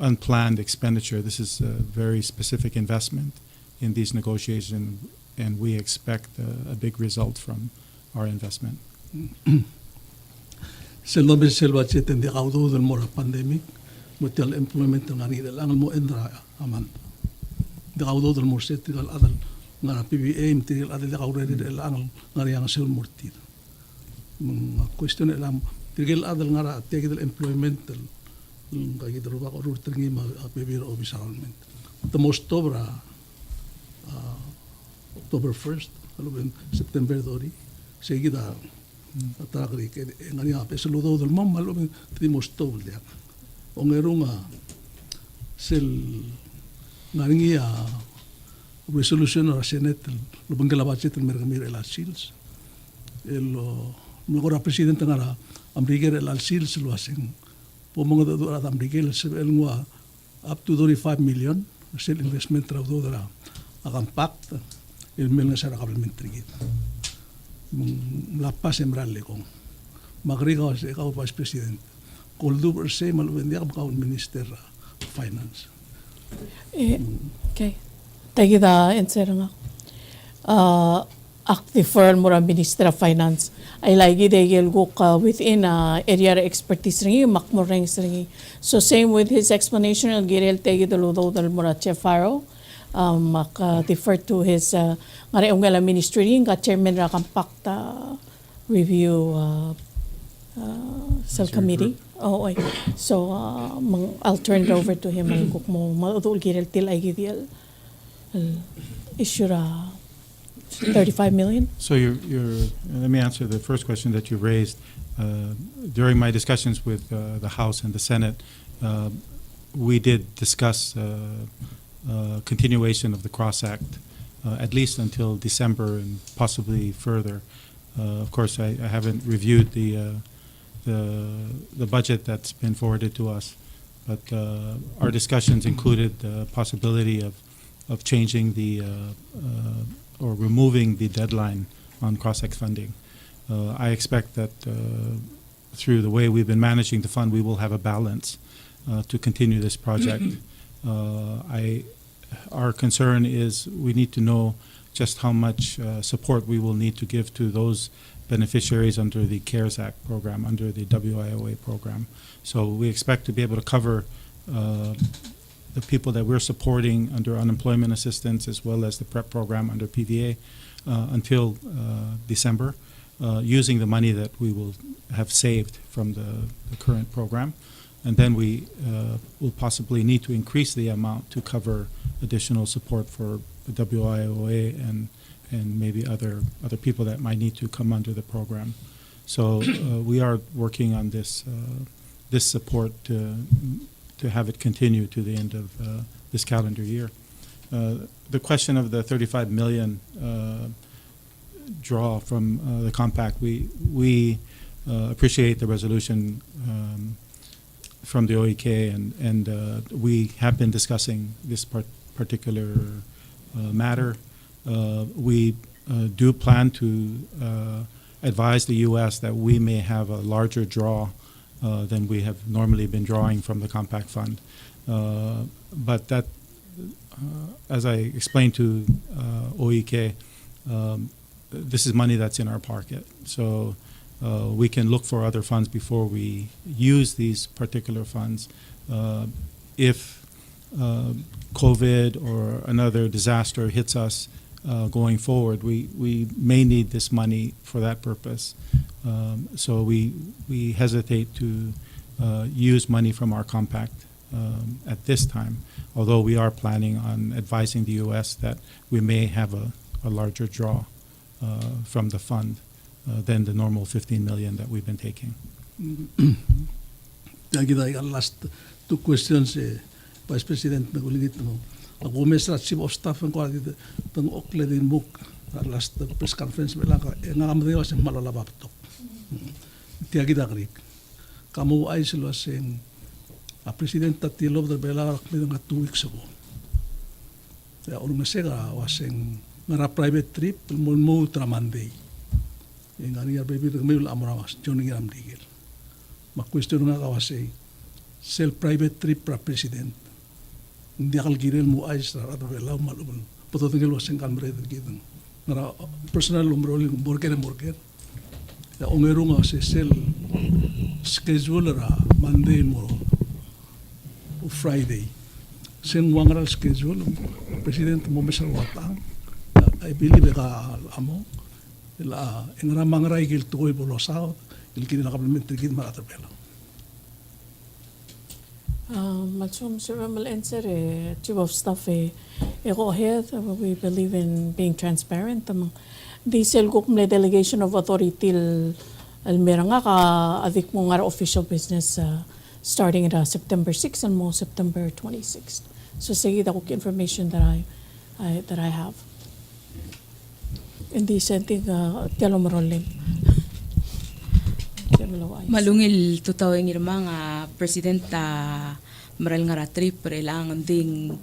unplanned expenditure. This is a very specific investment in these negotiations, and we expect a big result from our investment. Selva selva cheten de gaudo del mora pandemic, mutel employment ngani del angal mo endra aman. De gaudo del mor set gal adal ngara PBA mtil adal de gaure del angal ngari ang sel mortir. Question elam tigel adal ngara tegel employment del ngagi droba korur tingi ma PBA Obichang. The most obra October 1st, September 30, seguida atragri que ngani ape saludo del mom malo trimos tol dia. Ongerunga sel ngani resolution or senate lo bangala budget el Ngiraibelas sils. El mejor presidente ngara amrigere el sils lo hacen. Pomongo do ara amrigere el ngwa up to 35 million sel investment traudo dara agampact el melna sara kabelmentri. La paz sembrarle con magriga se gau vice president koldu se mal vendia gau minister finance okay tagida enseranga active for mura minister of finance ay lagi degel go within area expertise ringi makmoreng ringi. So same with his explanation el girel tagida ludo del mura Chef Farrow defer to his ngare ungala ministry nga chairman ra compact review subcommittee. Oh, oy. So I'll turn it over to him. Kung mo maudul girel til ay gidial issue ra 35 million. So let me answer the first question that you raised. During my discussions with the House and the Senate, we did discuss continuation of the Cross Act, at least until December and possibly further. Of course, I haven't reviewed the budget that's been forwarded to us, but our discussions included the possibility of changing or removing the deadline on Cross Act funding. I expect that through the way we've been managing the fund, we will have a balance to continue this project. Our concern is we need to know just how much support we will need to give to those beneficiaries under the CARES Act program, under the WIOA program. So we expect to be able to cover the people that we're supporting under unemployment assistance as well as the PrEP program under PVA until December, using the money that we will have saved from the current program. And then we will possibly need to increase the amount to cover additional support for the WIOA and maybe other people that might need to come under the program. So we are working on this support to have it continue to the end of this calendar year. The question of the 35 million draw from the compact, we appreciate the resolution from the OEK, and we have been discussing this particular matter. We do plan to advise the U.S. that we may have a larger draw than we have normally been drawing from the compact fund. But that, as I explained to OEK, this is money that's in our pocket. So we can look for other funds before we use these particular funds. If COVID or another disaster hits us going forward, we may need this money for that purpose. So we hesitate to use money from our compact at this time, although we are planning on advising the U.S. that we may have a larger draw from the fund than the normal 15 million that we've been taking. Last two questions, Vice President Nagulingit mo. Ako mesra Chief of Staff ng quality ng Oakland in book last press conference mela ka nga kamay was malalabap to. Tiagi dagrik. Kamu ay sila sing a President Tatilo the Bela nga 2 weeks ago. Ya urang mesega was sing nga private trip mo Monday. Yung nga niya baby may amrawas joining am digil. Ma-question nga kawasay self private trip para President. Hindi akal girel mo ay sa Uherbelau malubon. Pototengel waseng kalmere gitu. Ngara personal umrol borker. Ya ongero nga se sel schedule ra Monday mo o Friday. Sen wangaral schedule President mo mesal watang. I believe ka amo la ngara mangray gil tukoy bolosao il kini nakaplemente gid mara Uherbelau. Malsum Sir will answer Chief of Staff go ahead. We believe in being transparent. Di selguk mle delegation of authority almera nga ka adik mo nga official business starting at September 6 and mo September 26th. So sige da information that I have. Hindi senting tiyalo marolin. Malungil tutawing irma nga presidenta maral nga trip lang ding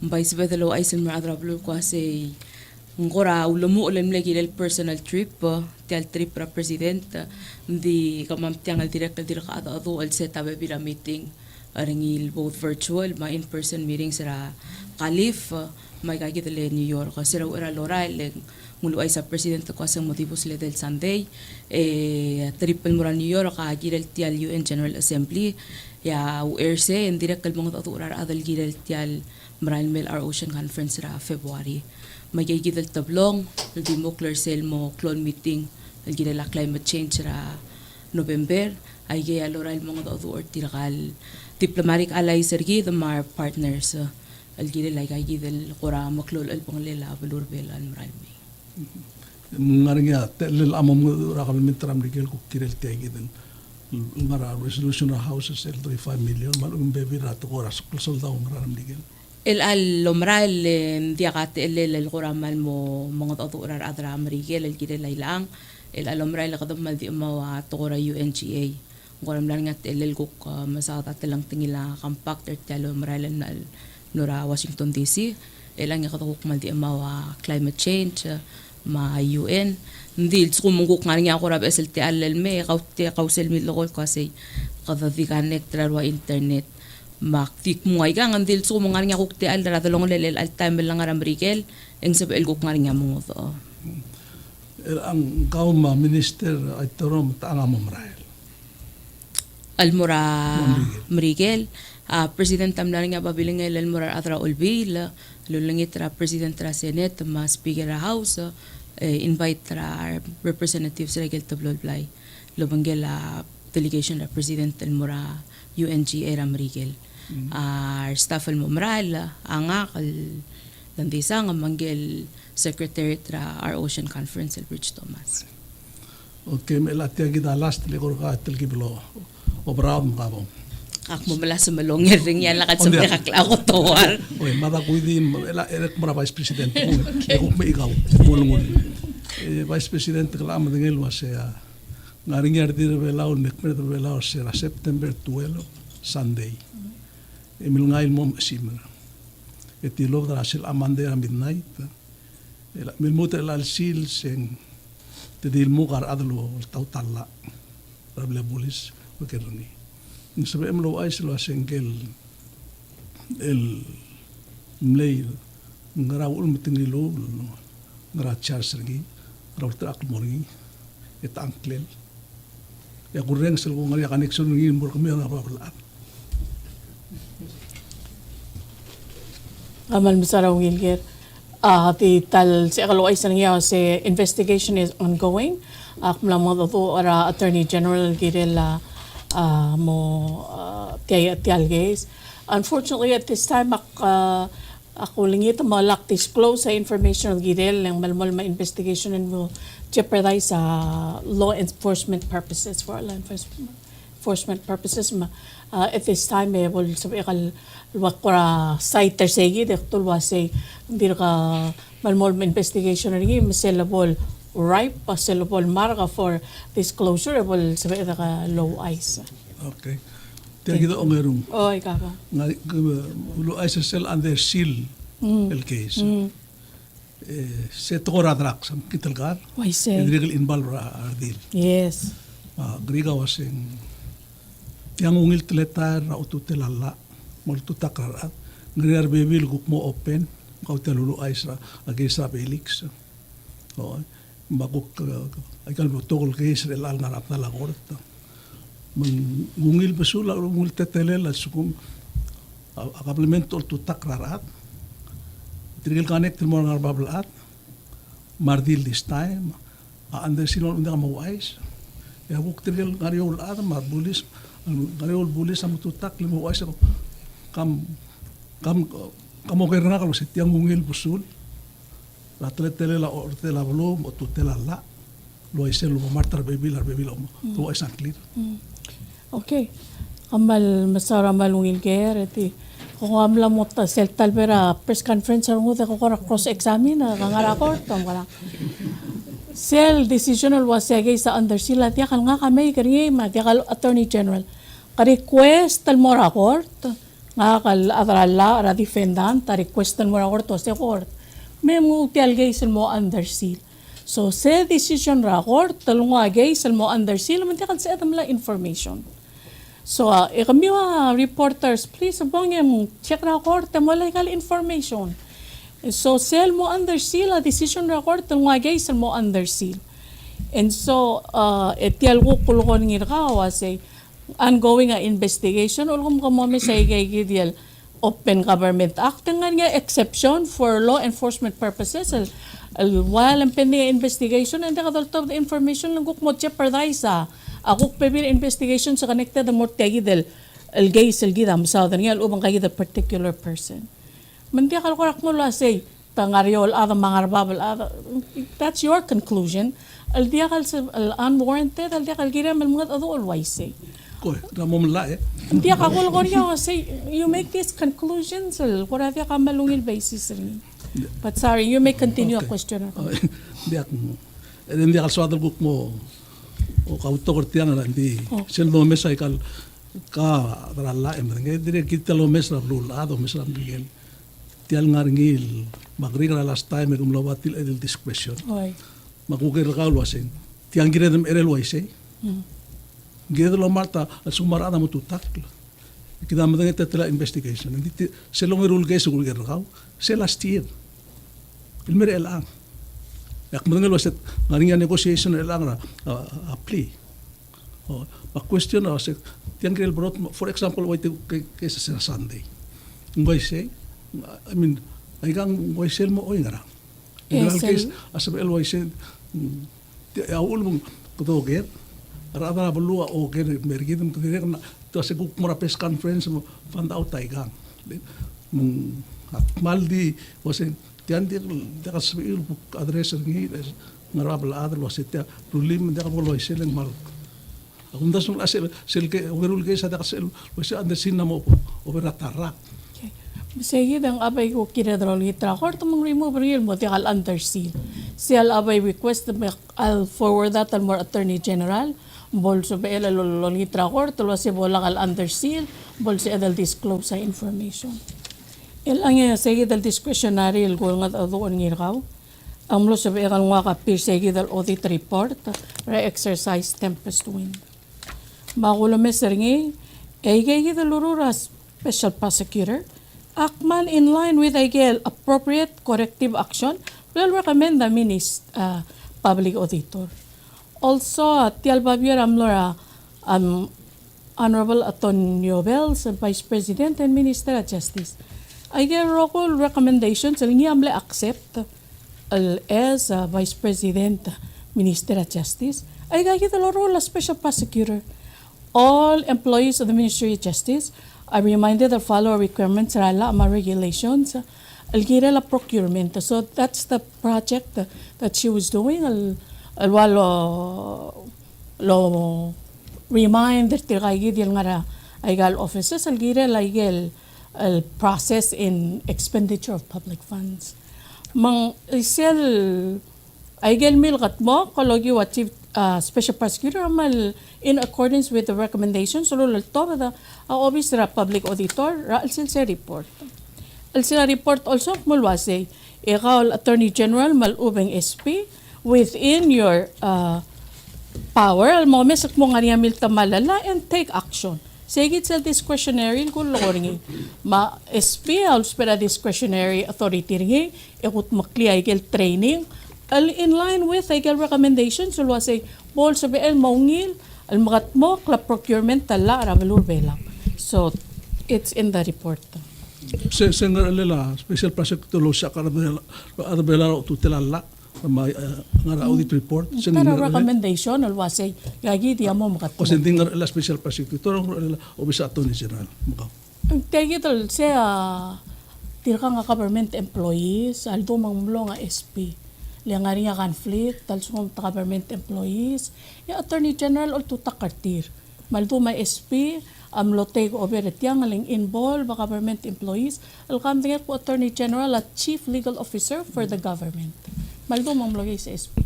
Vice President ay sin mara travel ko kasi ngora ulumo ulan lagi el personal trip tial trip para president di kamamtiang al direct ka ado al set up bila meeting aringil both virtual ma in person meetings ra kalif may kagitele New York kasi ra lora mulu ay sa president ko sa motivos le del Sunday triple mura New York ka gilel tial UN General Assembly ya URC en direct kalmong taturar adal gilel tial maral mel our ocean conference ra February may gilel tablong di mo clear sel mo clone meeting al gilel climate change ra November ay gaya loral mga taturar tirakal diplomatic allies sergi the mar partners al gilel ay gilel kora maklol al panglela Uherbelau al maral Ngaringya telel amom ra kami mitram digel ko kirel tiagi den ngara resolution ra house sel 35 million malum baby ra to ora sol daw ngaram digel el al lomral diakate el qoramal mo mga tuturar adra marigel el gire laylang el alomral kadam mal di mawa to ora UNGA ngoram lang ngat el guk masata telang tingila compact talo maralan nal nora Washington DC elang katukuk mal di mawa climate change ma UN ndil sumunguk nga ako rab SLT alal me kausel mi lokol kasi kada di connect ra internet maktik mo ay kang andil so mga nga kukti al radalong lelel al time lang nga Miguel ang sabi kuk nga nga mo to. Ang kauma minister Aitaro taanga mo marahil. Almora Miguel, President tamlan nga babiling nga Almora atra ulbil, lulangit ra President ra Senate, ma Speaker ra House, invite ra representatives ra gel tabloblay. Lubanggela delegation ra President Almora UNG era Miguel. Staff mo maral anga kal landisa nga manggel Secretary tra our Ocean Conference El Bridge Thomas. Okay, may latya kita last likor ka telkiblo. Obrao mo kabong. Ako mabala sa malongir ring yan lakad sa mga kaklako towar. Oy, mata ko din erek mara Vice President ko. Ko may ikaw mulungon. Vice President kala madengel was ngaring Uherbelau Uherbelau sa September 12 Sunday. Emil ngayon mo simana. Etilo da sil amande a midnight. Mil muta al sil sing tedil mo kar adlo tau talla. Rable bulis bekerni. Sabi emlo ay silo sengkel el mlay ngaraul mitinilo ngara charge sergi raul trak morgi et anklel. Ya kureng sel ngari connection ngi mur kami na babla. Amal misara Wilger. Ti tal si akalo ay sanangyaw si investigation is ongoing. Mula mga to ara Attorney General girela mo tialgays. Unfortunately at this time ako lingit malak disclose sa information girel ng malmal ma investigation and will jeopardize law enforcement purposes for law enforcement purposes at this time will sabi kal wakra site tersegi dektul wase hindi ka malmol investigation ringi maselable ripe possible marka for disclosure will sabi ka low ice. Okay. Tiyan kita ongerung. Oh, ikaka. Low ice sel under seal el case. Se tokora drak sam kitalgar. Why say? Idrigel involve ardil. Yes. Griga wasing yang ungil teletar na ututelala magtutakarat Ngiraibelas guk mo open kau telulu aisra agesa Felix oh maguk aikal botol case relal ngarap na lagorta mungil besula mungil tetelela sukum akablemento tutakarat trigel connect mo ngar bablat mardil this time under silon unda mo ais ya guk trigel ngariol ad marbulis ngariol bulis am tutak limo ais kam kaya kalau setiang mungil busul la tele la orte la blum o tutela la lo ese lo martar bebil lo es clear. Okay. Amal masara malungil kaya eti ko amla mota sel talbera press conference ang uta ko cross examine ngara court tom kala sel decisional was sa under sila tiya kal nga kami kari ma tiya kal Attorney General ka request tal mora court nga kal adrala ra defendant ta requestan mo ra court sa court may multi allegation mo under seal so se decision ra court talunga allegation mo under seal man tikan sa atam la information so kami reporters please abong yung check ra court mo legal information so sel mo under seal a decision ra court talunga allegation mo under seal and so etial ko kulon ngirkawa say ongoing investigation ulum ko mo sa igay Open Government Act nga exception for law enforcement purposes while ang pending investigation and the of the information lang kuk mo jeopardize ako pebir investigation sa connected mo tagidel algay silgidam sa nga ubang kay the particular person mandi akal korak mo la say tangariol ada mangarbabal that's your conclusion al diakal unwarranted al diakal gira mal mga ado always say Koy, ramom la Hindi ako ko say you make these conclusions or wala ka malungil basis rin. But sorry, you may continue a question. Hindi ako swadal guk mo o kauto kortiana hindi sel no mesa ikal ka drala emrenge dire kita lo mesa rulado mesa Miguel tial ngarngil magriga last time kum lawatil edil discretion. Oy. Makukir ka luasin. Tiang giredem erel waise. Gede lo marta sumarada mo tutak Kita matang ita investigation. Hindi selong rule guys ugul gerkaw. Se last year. Ilmer elang. Yak matang lo set ngaringa negotiation elang ra a plea. Oh, a question na se tiang grel brought for example wait case sa Sunday. Ngoy say I mean ay gang ngoy sel mo oy ngara. In that case as el ngoy say ya ulum kutoger Rada balua o ke mergidum ke na to se guk mora press conference mo fand out tai gang. Maldi was tian dia ka sbil address ngi ngarabal adal was tia rulim dia ka bolo seleng mal. Akong dasong asel sel ke overul ke sa da sel was andersin na mo operatara. Sige dang abay ko kinadrol itra court mong remove real mo tikal under seal. Sial abay request I'll forward that al more Attorney General. Bolso ba ela lolita court lo si bola kal under seal bolso edal disclose sa information. Ilang nga sige dal discretionary el gol nga doon ngirkaw. Amlo sa ba nga ka pir sige dal audit report ra exercise tempest wind. Magulo meser ngi ay dal urura special prosecutor akman in line with IGL appropriate corrective action will recommend the public auditor. Also, tial babier amlora Honorable Antonio Bells, Vice President and Minister of Justice. I get local recommendations alngi amle accept as Vice President, Minister of Justice. I get the role of Special Prosecutor. All employees of the Ministry of Justice are reminded of follow requirements rala ama regulations. Algira la procurement. So that's the project that she was doing. Lo remind that tiragid yung ngara aigal offices algira laigel process in expenditure of public funds. Mang isel aigel milgat mo kologi what chief special prosecutor amal in accordance with the recommendations so lol to the office ra public auditor ra alsil sa report. Alsil report also mulwase ikaw Attorney General malubeng SP within your power, al-momesak mo nga niya milta malala and take action. Sigit sa discretionary, kung lokoringi, ma-SP, al-spera discretionary authority ringi, ikut makli ay training, in line with ay recommendations, ulwa say, bol sabi maungil, al-magat mo, procurement tala, Uherbelau. So, it's in the report. Sengebau, special prosecutor lo siya Uherbelau tutelala. Ngara audit report Tara recommendation alwa say gagi dia mo makat. Kasi hindi nga la special prosecutor obisa Attorney General. Tagi tol siya tirka nga government employees aldo mangmulo nga SP. Liang nga rin conflict tal sum government employees ya Attorney General ol tutakartir. Maldo may SP amlo take over at yang aling involved government employees alkam tingat po Attorney General at Chief Legal Officer for the government. Maldo mamlogay sa SP.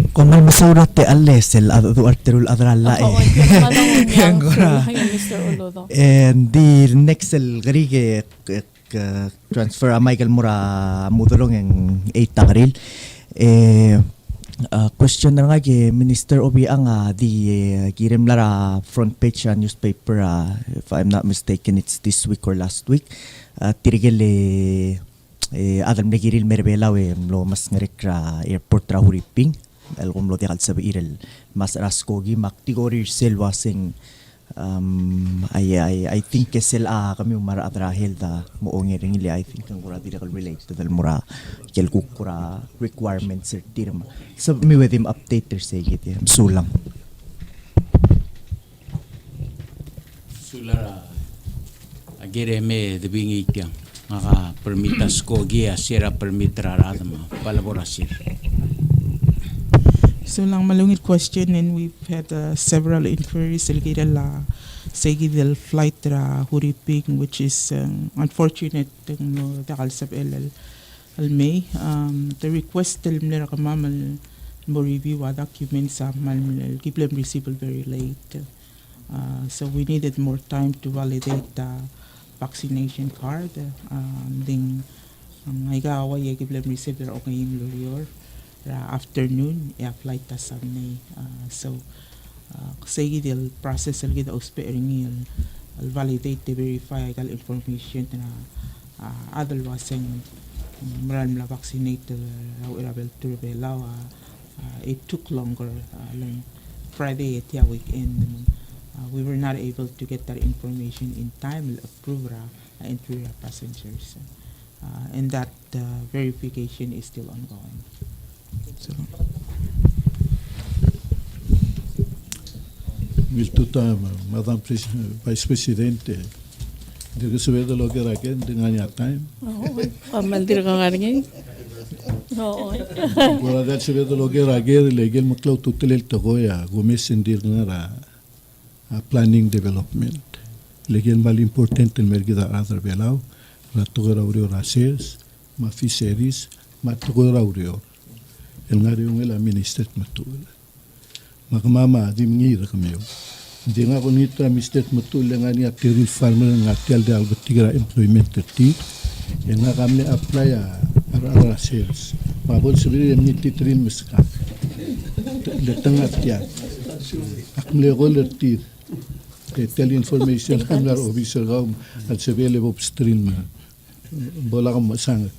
Kung mal masurat te alesel adu arterul adralla and the next el grige transfer a Michael Mura mudulong ang 8 tagril question na nga kay Minister Obichang di girem lara front page newspaper if I'm not mistaken it's this week or last week tirigel adam nagiril Uherbelau lo mas ngerekra airport ra huriping el kumlo tikal sa irel mas raskogi maktigorir selwasing I think kesel kami umara adrahel da moongering ili I think ang kura direkal relate to dal mura kel kukura requirements tirma so mi with him update ter say git sulang sulara agere me de bingi kyang maka permitas ko gia sira permitra radama palaborasir. So lang malungit question and we've had several inquiries algida la segi del flight ra huriping which is unfortunate no dakal sab el May the request del mera kamamal mo review documents mal giblem receivable very late so we needed more time to validate the vaccination card ding ay gawa ye giblem receiver okay in lorior afternoon flight ta Sunday so say del process al gida ospering validate the verify gal information na adal waseng maral mla vaccinated Uherbelau it took longer like Friday at weekend we were not able to get that information in time approve entry passengers and that verification is still ongoing. So Madam Vice Presidente, de se ve de lo que era que dengan ya time. Mandir ka nga rin. Oo. Wala dahil se ve de lo que era que legal maklau tutelel togoya gumesendir nga planning development. Legal mal important el mergida Uherbelau, la togora urio rases, ma fisheries, ma togora urio. El ngari yung el administrat Tmetuchel. Makamama di mengira kami. Di nga ko nito Mr. Tmetuchel nga niya tiril farmer nga tial de albatigra employment terti. Yang nga kami apply ara sales. Mabol sabili yang niti trin miska. Letang atya. Akmle gol terti. Tell information hamlar officer gaum at sabili bob stream. Bola kam sangat.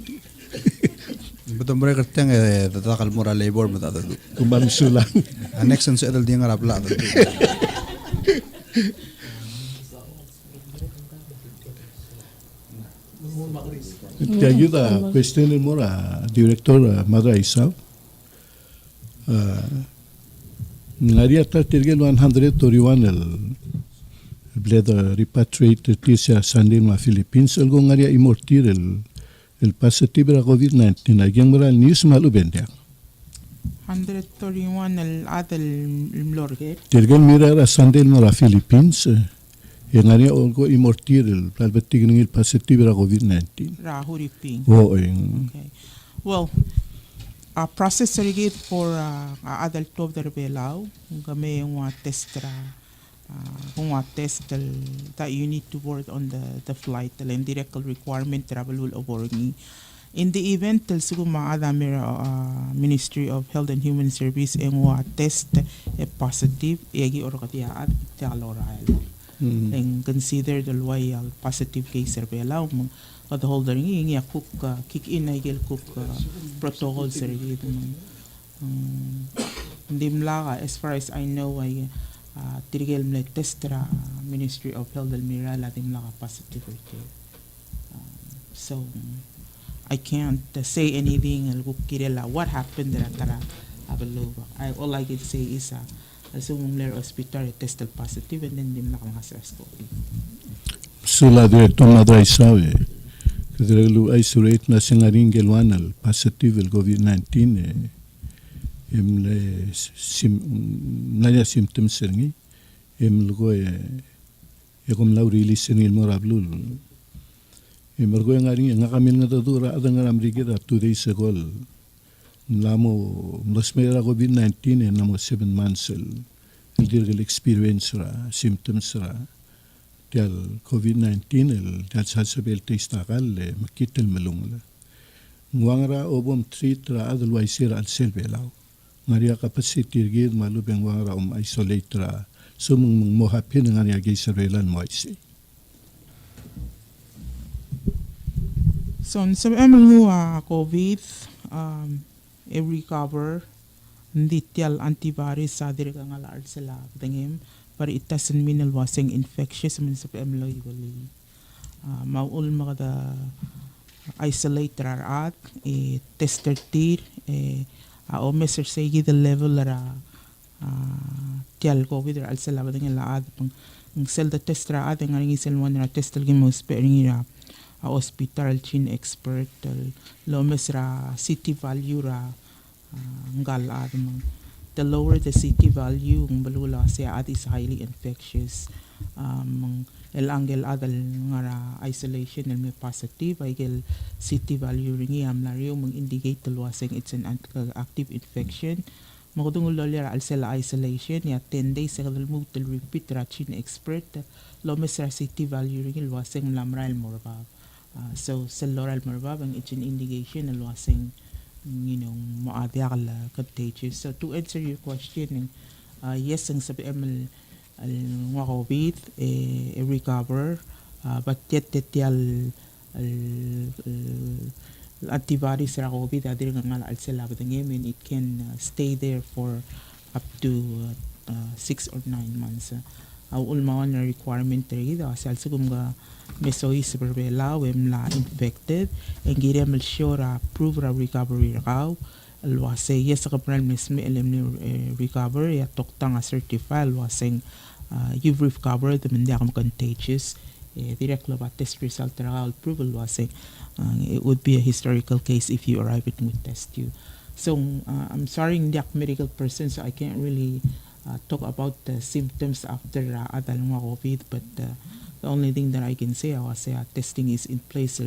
Betul mereka teng tatakal moral labor mata tu. Kumbang sulang. Anexan se adal dia ngarap lah. Kaya kita question mora director MHRCTD. Ngari atar tirgel 131 el bleda repatriate tisia sandin ma Philippines algo ngari imortir el positive ra COVID-19 ageng moral news malu bendia. 131 el adel mlorget. Tirgel mira ra sandin mora Philippines. Yang ngari algo imortir el albetig ngil positive ra COVID-19. Ra huriping. Okay. Well, a process surrogate for adult Uherbelau kami yung test kung test that you need to work on the flight and direct requirement travel will overni in the event siguma ada Ministry of Health and Human Service yung test positive egi or katiya at tialoral and consider the loyal positive case Uherbelau the holder ngi cook kick in ay cook protocol surrogate ndimla as far as I know ay tirigel mle testra Ministry of Health Almira latim la positive so I can't say anything kirela what happened there tara abalo all I can say is asumung ler hospital tested positive and then dim la kang stress ko sula director MHRCTD Kedrelu isolate na singaring gelwanal positive el COVID-19 emle nanya symptoms sergi emlgo ekom lau release ni morablul emergo ngaring ngakamil nga tadura adang amrige da 2 days ago lamo mosmera COVID-19 namo 7 months el dirgel experience ra symptoms ra tial COVID-19 el tial salsabel teistakal makitel melungla ngwangra obom treat ra otherwise ra al Uherbelau ngaria capacity gid malubeng wangra isolate ra sumung mohapin ngaria gay surveillance moisi. So sa MLU COVID recover hindi tial antivirus sa dirga nga laard sila tengem para itasan minal waseng infectious man sa MLU usually maul makada isolate ra at tester tir o measure say the level ra tial COVID ra alsala ba nga laad pang sel the test ra at nga ngi sel mo na testel gi mo sparing ra hospital chin expert lo mesra city value ra ngal ad the lower the city value ng balula siya at is highly infectious el angel adal nga isolation el may positive ay gel city value ringi amlario mang indicate luwaseng it's an active infection magudong ulolera al sela isolation ya 10 days sa move to repeat rachin expert lo mesra city value ringi luwaseng lamral morbab so celoral morbab ang it's an indication luwaseng moadya contagious. So to answer your question yes ang sabi ML mga COVID recover but yet antibodies ra COVID adir nga al sila and it can stay there for up to 6 or 9 months. Ulma na requirement rin sa alsugum ga mesois Uherbelau la infected and girem al sure prove ra recovery raw alwase yes ka pral mismi recover ya toktang certify alwaseng you've recovered the mandi akam contagious direct about test result raw approval alwaseng it would be a historical case if you arrive it would test you. So I'm sorry hindi ako medical person so I can't really talk about the symptoms after adal mga COVID but the only thing that I can say was testing is in place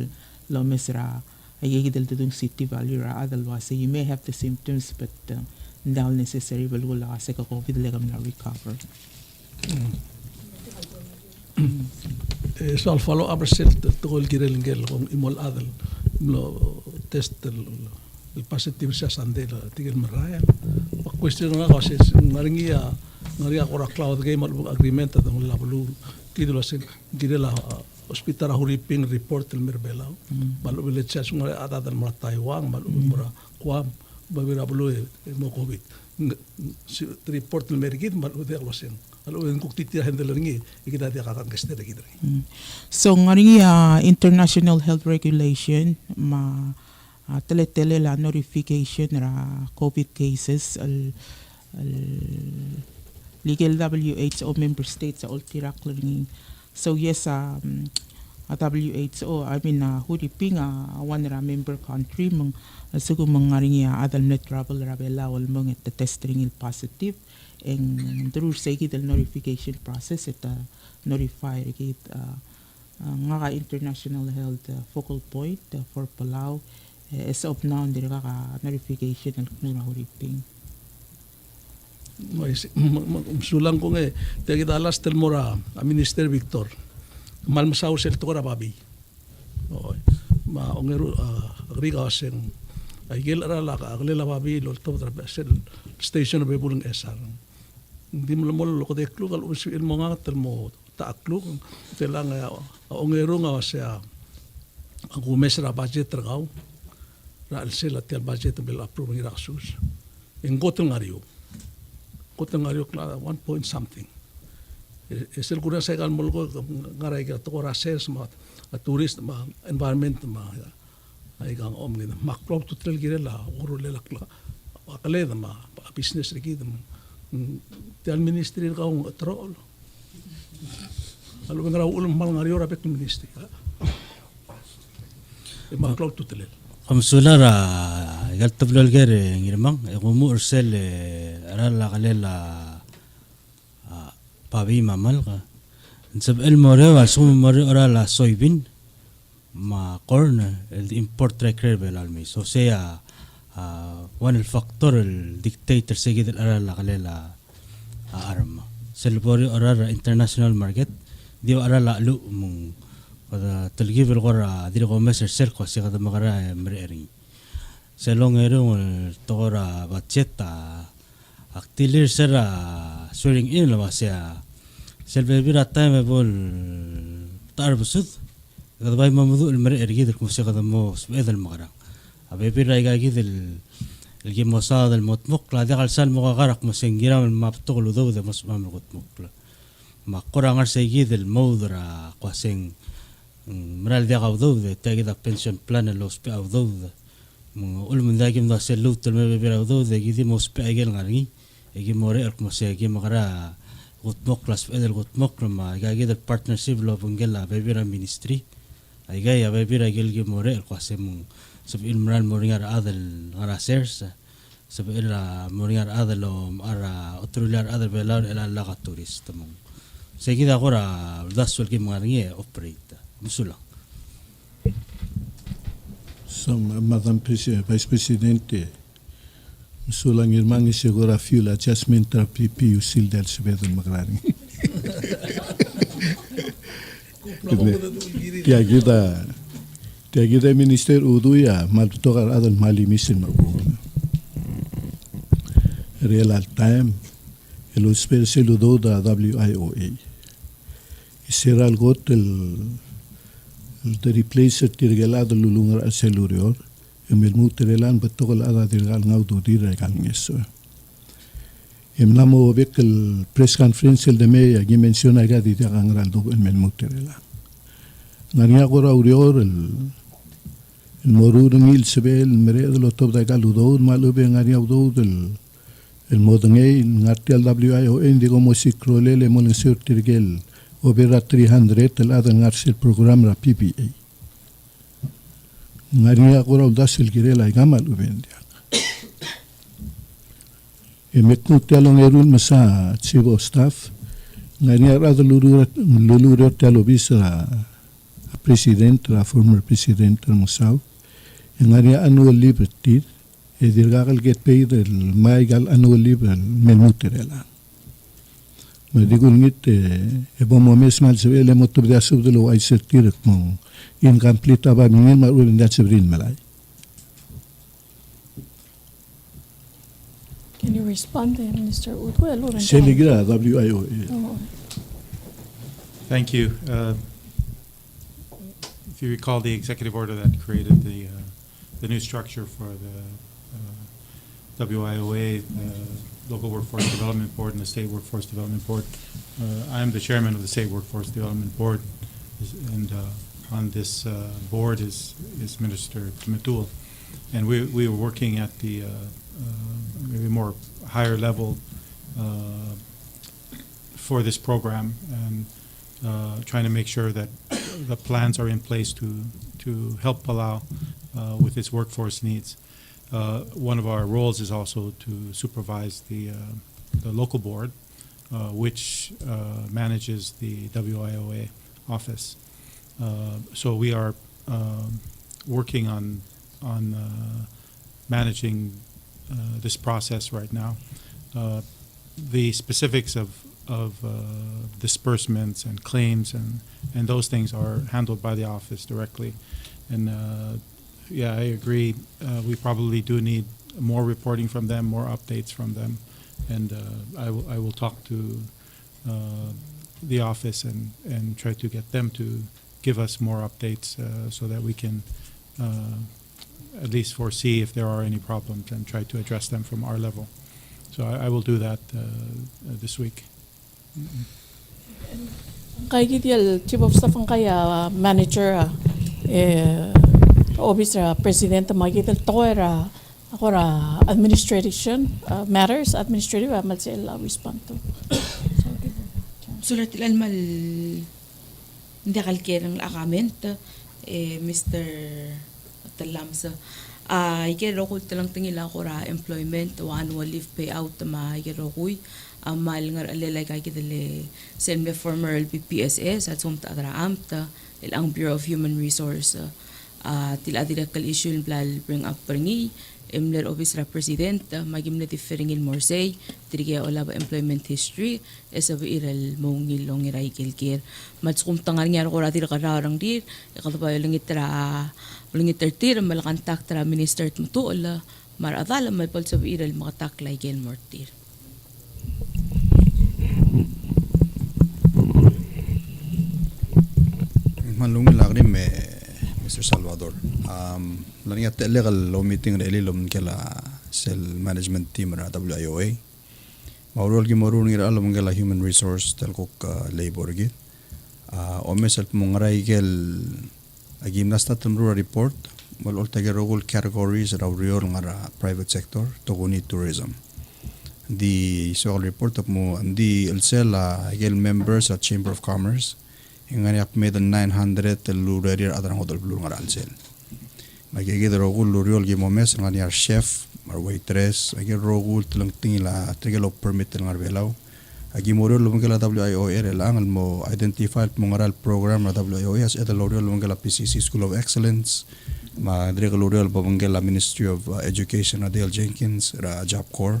lomes ra ayigidal tudong city value ra adal was you may have the symptoms but hindi necessary wala kasi ka COVID legam na recover. So I'll follow up result tugol girelingel kung imol adal lo test el positive sa Sunday la tigil maraya. Pa question nga kasi ngaringi ora cloud game agreement atong labulu kido la sin girela hospital huriping report el Uherbelau. Malu village sa nga atadan mara Taiwan malu mara kwam babira bulu mo COVID. Report el mergid malu de losen. Alo en kuktitira hendelengi ikita dia kakang gestere gitu. So ngaringi international health regulation tele la notification ra COVID cases al legal WHO member states all tirak learning. So yes WHO I mean huriping one ra member country mang sugo mangaringi adal net travel ra belawal mang at testing il positive and through say the notification process it notify it nga international health focal point for Palau as of now hindi ka notification ng kuna huriping. Sulang ko nga tagi dalas tel mora a Minister Victor mal masaw sel to ra babi. Ma ongero agriga sen ay gel ara la aglela babi lo to tra sel station be bulung esar. Hindi mo lo ko de klug al usil mo nga tel mo ta klug telang ongero nga sa ang mesra budget tragaw ra sel at budget bil approve ngira sus en gotong ngario kla 1 point something es el cura se gal molgo ngaray ka to ra ses ma tourist ma environment ma ay gang omni ma club to tel girela oro le la akale ma business rigi tel ministry ka un trol alo ngara ulum mal ngario ra pek ministry ma club to tel Kamsulara galtablo algere ngirmang gumu ursel arala qalela pabi mamal ka nsab el more wa sum more arala soybean ma corn el import tracker belalmi so sea one el factor el dictator seguid el arala qalela arma selbori arala international market dio arala lu mung pada telgib el gora dirgo meser cerco si kada magara mereri selong erong tora bacheta aktilir sera swearing in la masya selbe bira time bol tar busud kada bay mamudu el mereri gider como si kada mo bedel magara abe bira iga gidel el gemosad el motmok la de galsal mo garak mo sengira el maptoglu do de mos mamel gotmok ma qorangar segidel modra qaseng Meral dia kau tahu deh, tiada kita pension plan lo spek kau tahu deh. Ulu menda kita dah selu terme beber kau tahu deh, kita mau spek agel ngargi, kita mau real masih kita makara gotmok kelas edel gotmok lama, kita partnership lo penggela beber ministry, kita ya beber agel kita mau real kuasa mung, sebab meral mau ringar adel ngara shares, sebab mau ringar adel lo ara otorular adel belar elala turis temung. Saya kita kora daswal kita mengargi operate. Musula. So, Madam Vice Presidente, musula ngirmangi segura fuel adjustment therapy usil del sebedul magrani. Tiada kita Minister Uduch ya malu tokar adal mali misin mabu. Real time el usper seludo da WIOA. Será algo el replacer tirgelado lulungar al celurior, el muterelan betokol ada tirgal ngaudu dira eso. Namo vek el press conference el de media que menciona que di gangal do el muterela. Ngania gora urior el morur ngil sebel mered lo top da galudo malu be ngania do el modenge ngati al WIO indigo musikrolele mon sur tirgel Obera 300 el ada ngarse el program ra PPA. Ngaria gora udas el girela gamal ubendia. Meknu telong erul masa chivo staff. Ngaria rada lulur telo bisa president, former president musau. Ngaria annual leave tir. Dirgagal get paid el maigal annual leave el menuterela. Digul ngit bom mes mal sebe le motor de asub de lo ay sertir mo incomplete aba mingen ma ulin dat sebrin malay. Can you respond to Minister Uduch? Seligra WIO. Thank you. If you recall the executive order that created the new structure for the WIOA, Local Workforce Development Board and the State Workforce Development Board. I am the chairman of the State Workforce Development Board, and on this board is Minister Tmetuchel. And we were working at the maybe more higher level for this program, and trying to make sure that the plans are in place to help Palau with its workforce needs. One of our roles is also to supervise the local board, which manages the WIOA office. So we are working on managing this process right now. The specifics of disbursements and claims and those things are handled by the office directly. And yeah, I agree. We probably do need more reporting from them, more updates from them, and I will talk to the office and try to get them to give us more updates so that we can at least foresee if there are any problems and try to address them from our level. So I will do that this week. Kaya gidiyal chief of staff ang kaya manager Obisra President magidal toera akora administration matters administrative amal sila respond to. Sulat ilan mal hindi kalkirang akament Mr. Talamsa ikero ko talang tingila akora employment o annual leave payout ma ikero koy amal ngar alelay kay kidale senme former PPSS at sumta adra amta ilang Bureau of Human Resource tila direkal issue blal bring up pringi emler office represent magimna differing il morsay tirige ola ba employment history esabu iral mongil long iray kilkir matskum tangar ngar ko ratir kararang dir ikatba langitra tir malakantak tra minister Tmetuchel maradala malpol sabu iral makatak gel mortir. Malungin lagrim Mr. Salvador. Lani at legal law meeting na ililom kala sel management team na WIOA. Maurol gi marun ngira alam kala human resource telkok labor gi. Omesel mungaray gel agim nasta tumrura report mal ulta gerogol categories raw rior ngara private sector toguni tourism. The so report of mo the elsel gel members at Chamber of Commerce ingani ap med 900 lurerir adrang hodol blur ngar alsel magigid rogul luriol gi momes ngani ar chef mar waitress agi rogul tulang tingila trigelo permit ngar belau agi morol lumgala WIO lang mo identify mongaral program na WIO as eta luriol lumgala PCC School of Excellence ma drigelo luriol bomgala Ministry of Education na Jenkins ra Job Corps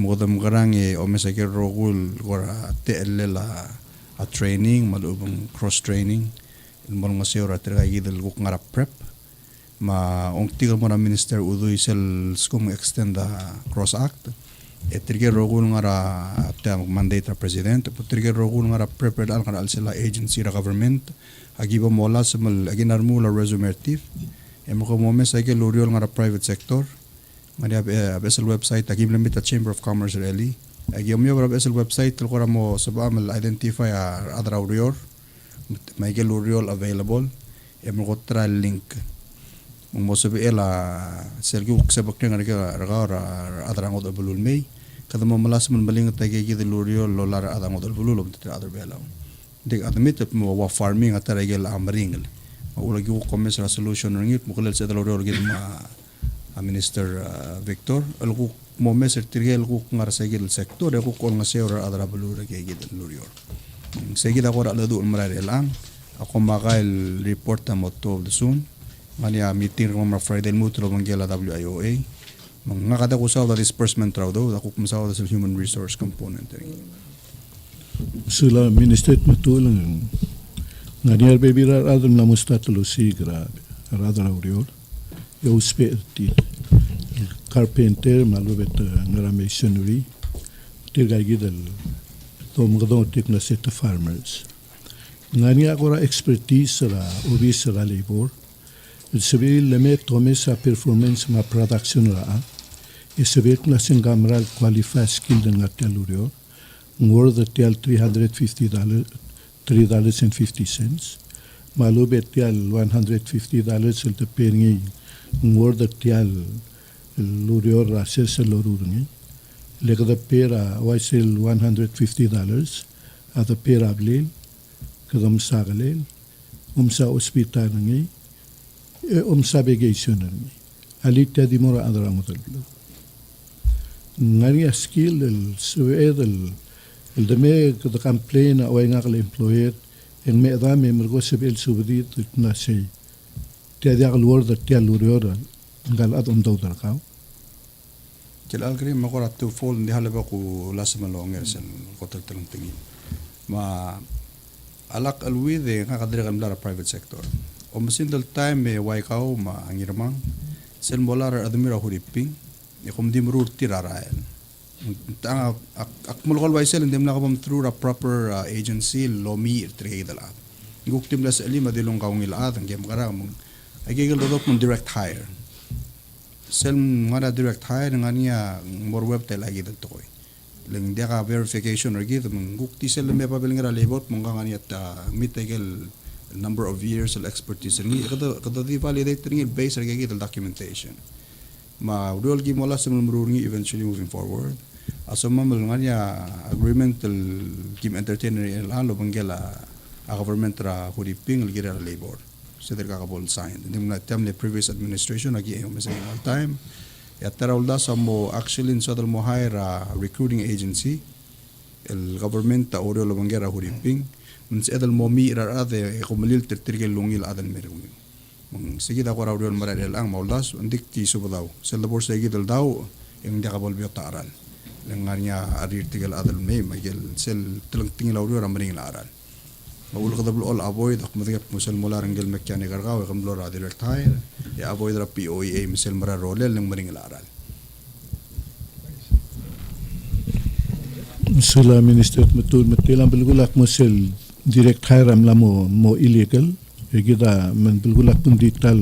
modam garang omes agi rogul gora TLL a training malubang cross training ilmong masira terkait del guk ngara prep ma ong tigal mo na minister uduy sel skum extend the cross act trigger rogul ngara ta mandate ra president pu trigger rogul ngara prepared al ngara sila agency ra government agiba mola semal aginar mula resume active ko momes ay luriol ngara private sector ngari abesel website agib limit the chamber of commerce rally agi omyo ra abesel website ko ra mo sabam identify adra urior may luriol available ko tra link mo sabi ela selgi uksabak ngari ra adra ngod bulul may kada mo malas man baling tagi gi luriol lo lara adra ngod bulul tra adra belaw dig admit mo wa farming atara gel amring ula gi ko mes resolution ngit mo kulal sa luriol gi ma Minister Victor alku mo mes tirgel ku ngar sa gel sector ko ko nga seora adra bulul gi gi luriol segi da ko ra ladu umrare lang ako makail report ta mo to soon mania meeting mo Friday mo to manggela WIOA mga kada ko sa disbursement raw do ako kumsaw sa human resource component sila minister Tmetuchel ngani bebirar adam na mustatlo sigra radar auriol yo sperti carpenter malubet ngara masonry tirgay dal to mga tikna set farmers ngani ako ra expertise ra ubis ra labor sabi leme tome sa performance ma production ra sabi na singamral qualify skill ng atelurio more the tel $350 $3.50 malubet tel $150 sul te pengi more the tel lurio ra sa lorurungi legada pera waisel $150 at pera blil kadam sagalel sa ospital ngi sa begation ngi alita di mora adra motel ngari skill el sued el deme kada complain o nga kal employer en me da me mergo sebel subdit na sei te dia lor da te luriora ngal adom do dar ka kel algri ma qora to fall ndi halaba ku lasma longer sen kotel telung tingin ma alak alwide nga kadre kan lara private sector o masindal time me wai kao ma angirmang sel molar admira huriping e kum dimrur tirarael tanga akmulkol wai sel ndem nakabam through a proper agency lomi trigedala guktim las ali madilong kaung ilaat ang gem kara mong agigel dodok mong direct hire sel ngara direct hire ngania more web tel agi dal toy leng dia ka verification or give mong gukti sel me pabel ngara labor mong ngani at mitegel number of years of expertise ni kada di validate ni base agi dal documentation ma role gi mola semul murungi eventually moving forward asoma ngania agreement tel kim entertainer el alo bangela a government ra huriping gira labor seder ka kabol sign nim na temne previous administration agi yung message all time ya tarawda samo actually in sodal mo hire recruiting agency el government ta oro lo bangera huriping uns edal mo mi ra ade kumalil tirtirgel lungil adan merung mong sige da ko raw don maral ang maulas andik ti subadaw sel labor sige dal daw yung dia kabol biota aral langanya arir tigel adal me magel sel telang tingilaw ro ramring aral Maul ka dablo all avoid ak madagap musal mula ranggel mechanic arkaw kam lora direct hire ya avoid ra POEA misal mara rolel ng maring laral sila minister Tmetuchel matilang bulgulak musel direct hire am lamo mo illegal egida man bulgulak pun dital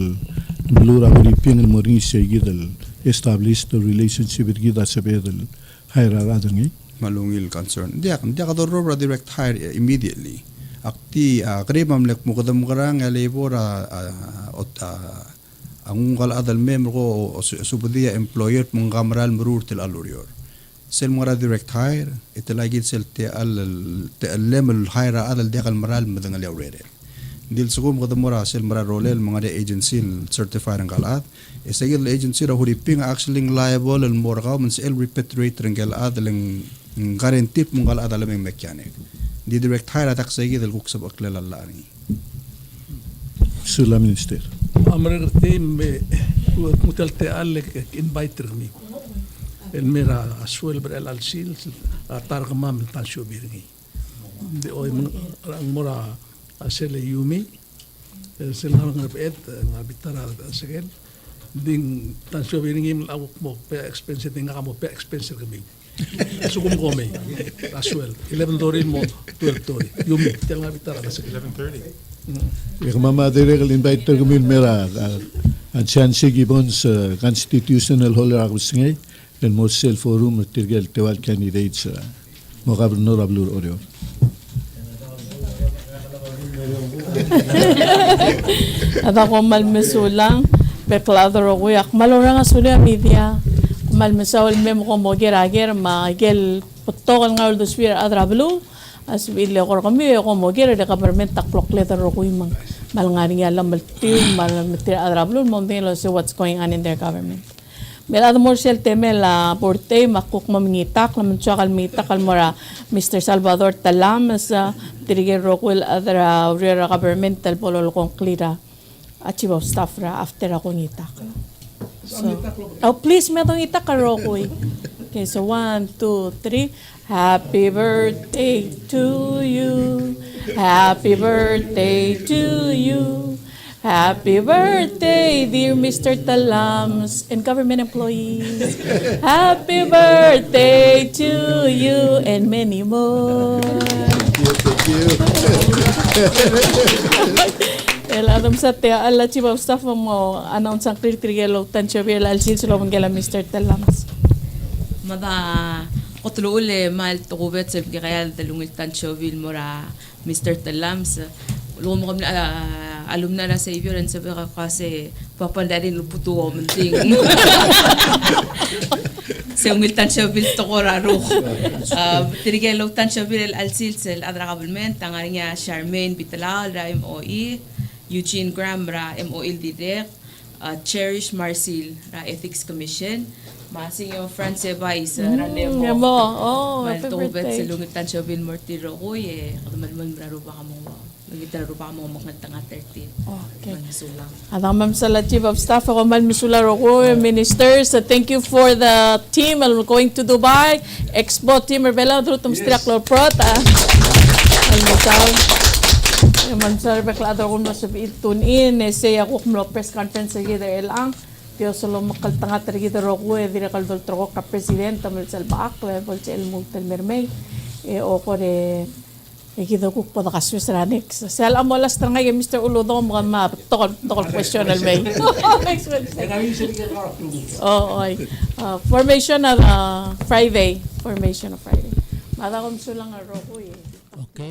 blura huriping mo ring segidal establish the relationship with gida sabedal hire adangi malungil concern dia ka dorro direct hire immediately akti kremam lek mo kadam karang labor ang kal adal member ko subudia employer mong kamral merur tel alurior sel mara direct hire italagid sel te level hire adal dekal maral madangal yawrere dil sugum kadam mara sel mara rolel mga agency certified ang kalat isagil agency ra huriping actually liable and more ka man sel repatriate rengel adal ng guarantee mong kal adal meng mechanic di direct hire atak sa igid kuk sa baklalani sula minister amre team mutal te alek invite mi el mera asuel brel al sil atar kamam tan shobirngi de oy ang mora asele yumi sel nang pet ngabitara segel ding tan shobirngi awok mo pe expense tinga mo pe expense kami Sukum kome as well. 11:30 mo 12:30. Yumi tel nga bitara na sa 11:30. Mamadirek invite kami mera at Chansi Gibbons constitutional holder agus ngay and Mosel Forum tirgel tewal candidates mo gobernador ablur oreo. Ada ko malmesulang bekladro ko yak malorang asulia media malmesawal memo ko mo gerager magel potokal nga uldo sphere adrablu as bile ko kami ko mo gera de government taklok letter ko imang malngari alam maltir malmetir adrablu mo melo see what's going on in their government. Mela more sel temel porte makuk mamingitak laman chakal mitak almora Mr. Salvador Talam sa dirigir rokwil adra rera governmental polol kong klira achieve of staff ra after ako ngitak. So, oh please metong itak ka rokoy. Okay, so 1, 2, 3. Happy birthday to you. Happy birthday to you. Happy birthday, dear Mr. Talams and government employees. Happy birthday to you and many more. Thank you. Adam sa te alla chief of staff mo announce ang kritrigelo tansya biela al silsilo mangela Mr. Talams. Mada otlo ule mal to kubet sa kaya dalungil tansya bil mora Mr. Talams. Lugo mo kami alumna na sa iyo rin sabi ka kasi papandarin luputo mo ting. Sa umiltan siya bil to koraro. Tirigelo tansya bil al silsil adra kabulment tangaring niya Charmaine Bitalal ra MOE, Eugene Graham ra MOL Direct, Cherish Marcil ra Ethics Commission, masing yung France Vice ra Nemo. Happy birthday. Sa lungitan siya bil mortiro ko kadamalman raro ba kamo Nagitaro pa mo magkanta nga 13. Okay. Manisulang. Adang ma'am sa Chief of Staff ako man misula ko ministers. Thank you for the team. I'm going to Dubai. Expo team Uherbelau drutum straklo prot. Almusal. Man sa beklado ko mo sa tune in say ako kumlo press conference sa gida elang. Tiyo solo makaltanga tergida ro ko dire kaldol tro ka president tamil sal baak level sa el multel mermay. O ko de Ikido ko po nakaswis ranik. Sa alam mo last nga yung Mr. Ulodo mga tokol question almay. Next Wednesday. Formation of Friday. Formation of Friday. Mada ko lang aro ko eh. Okay.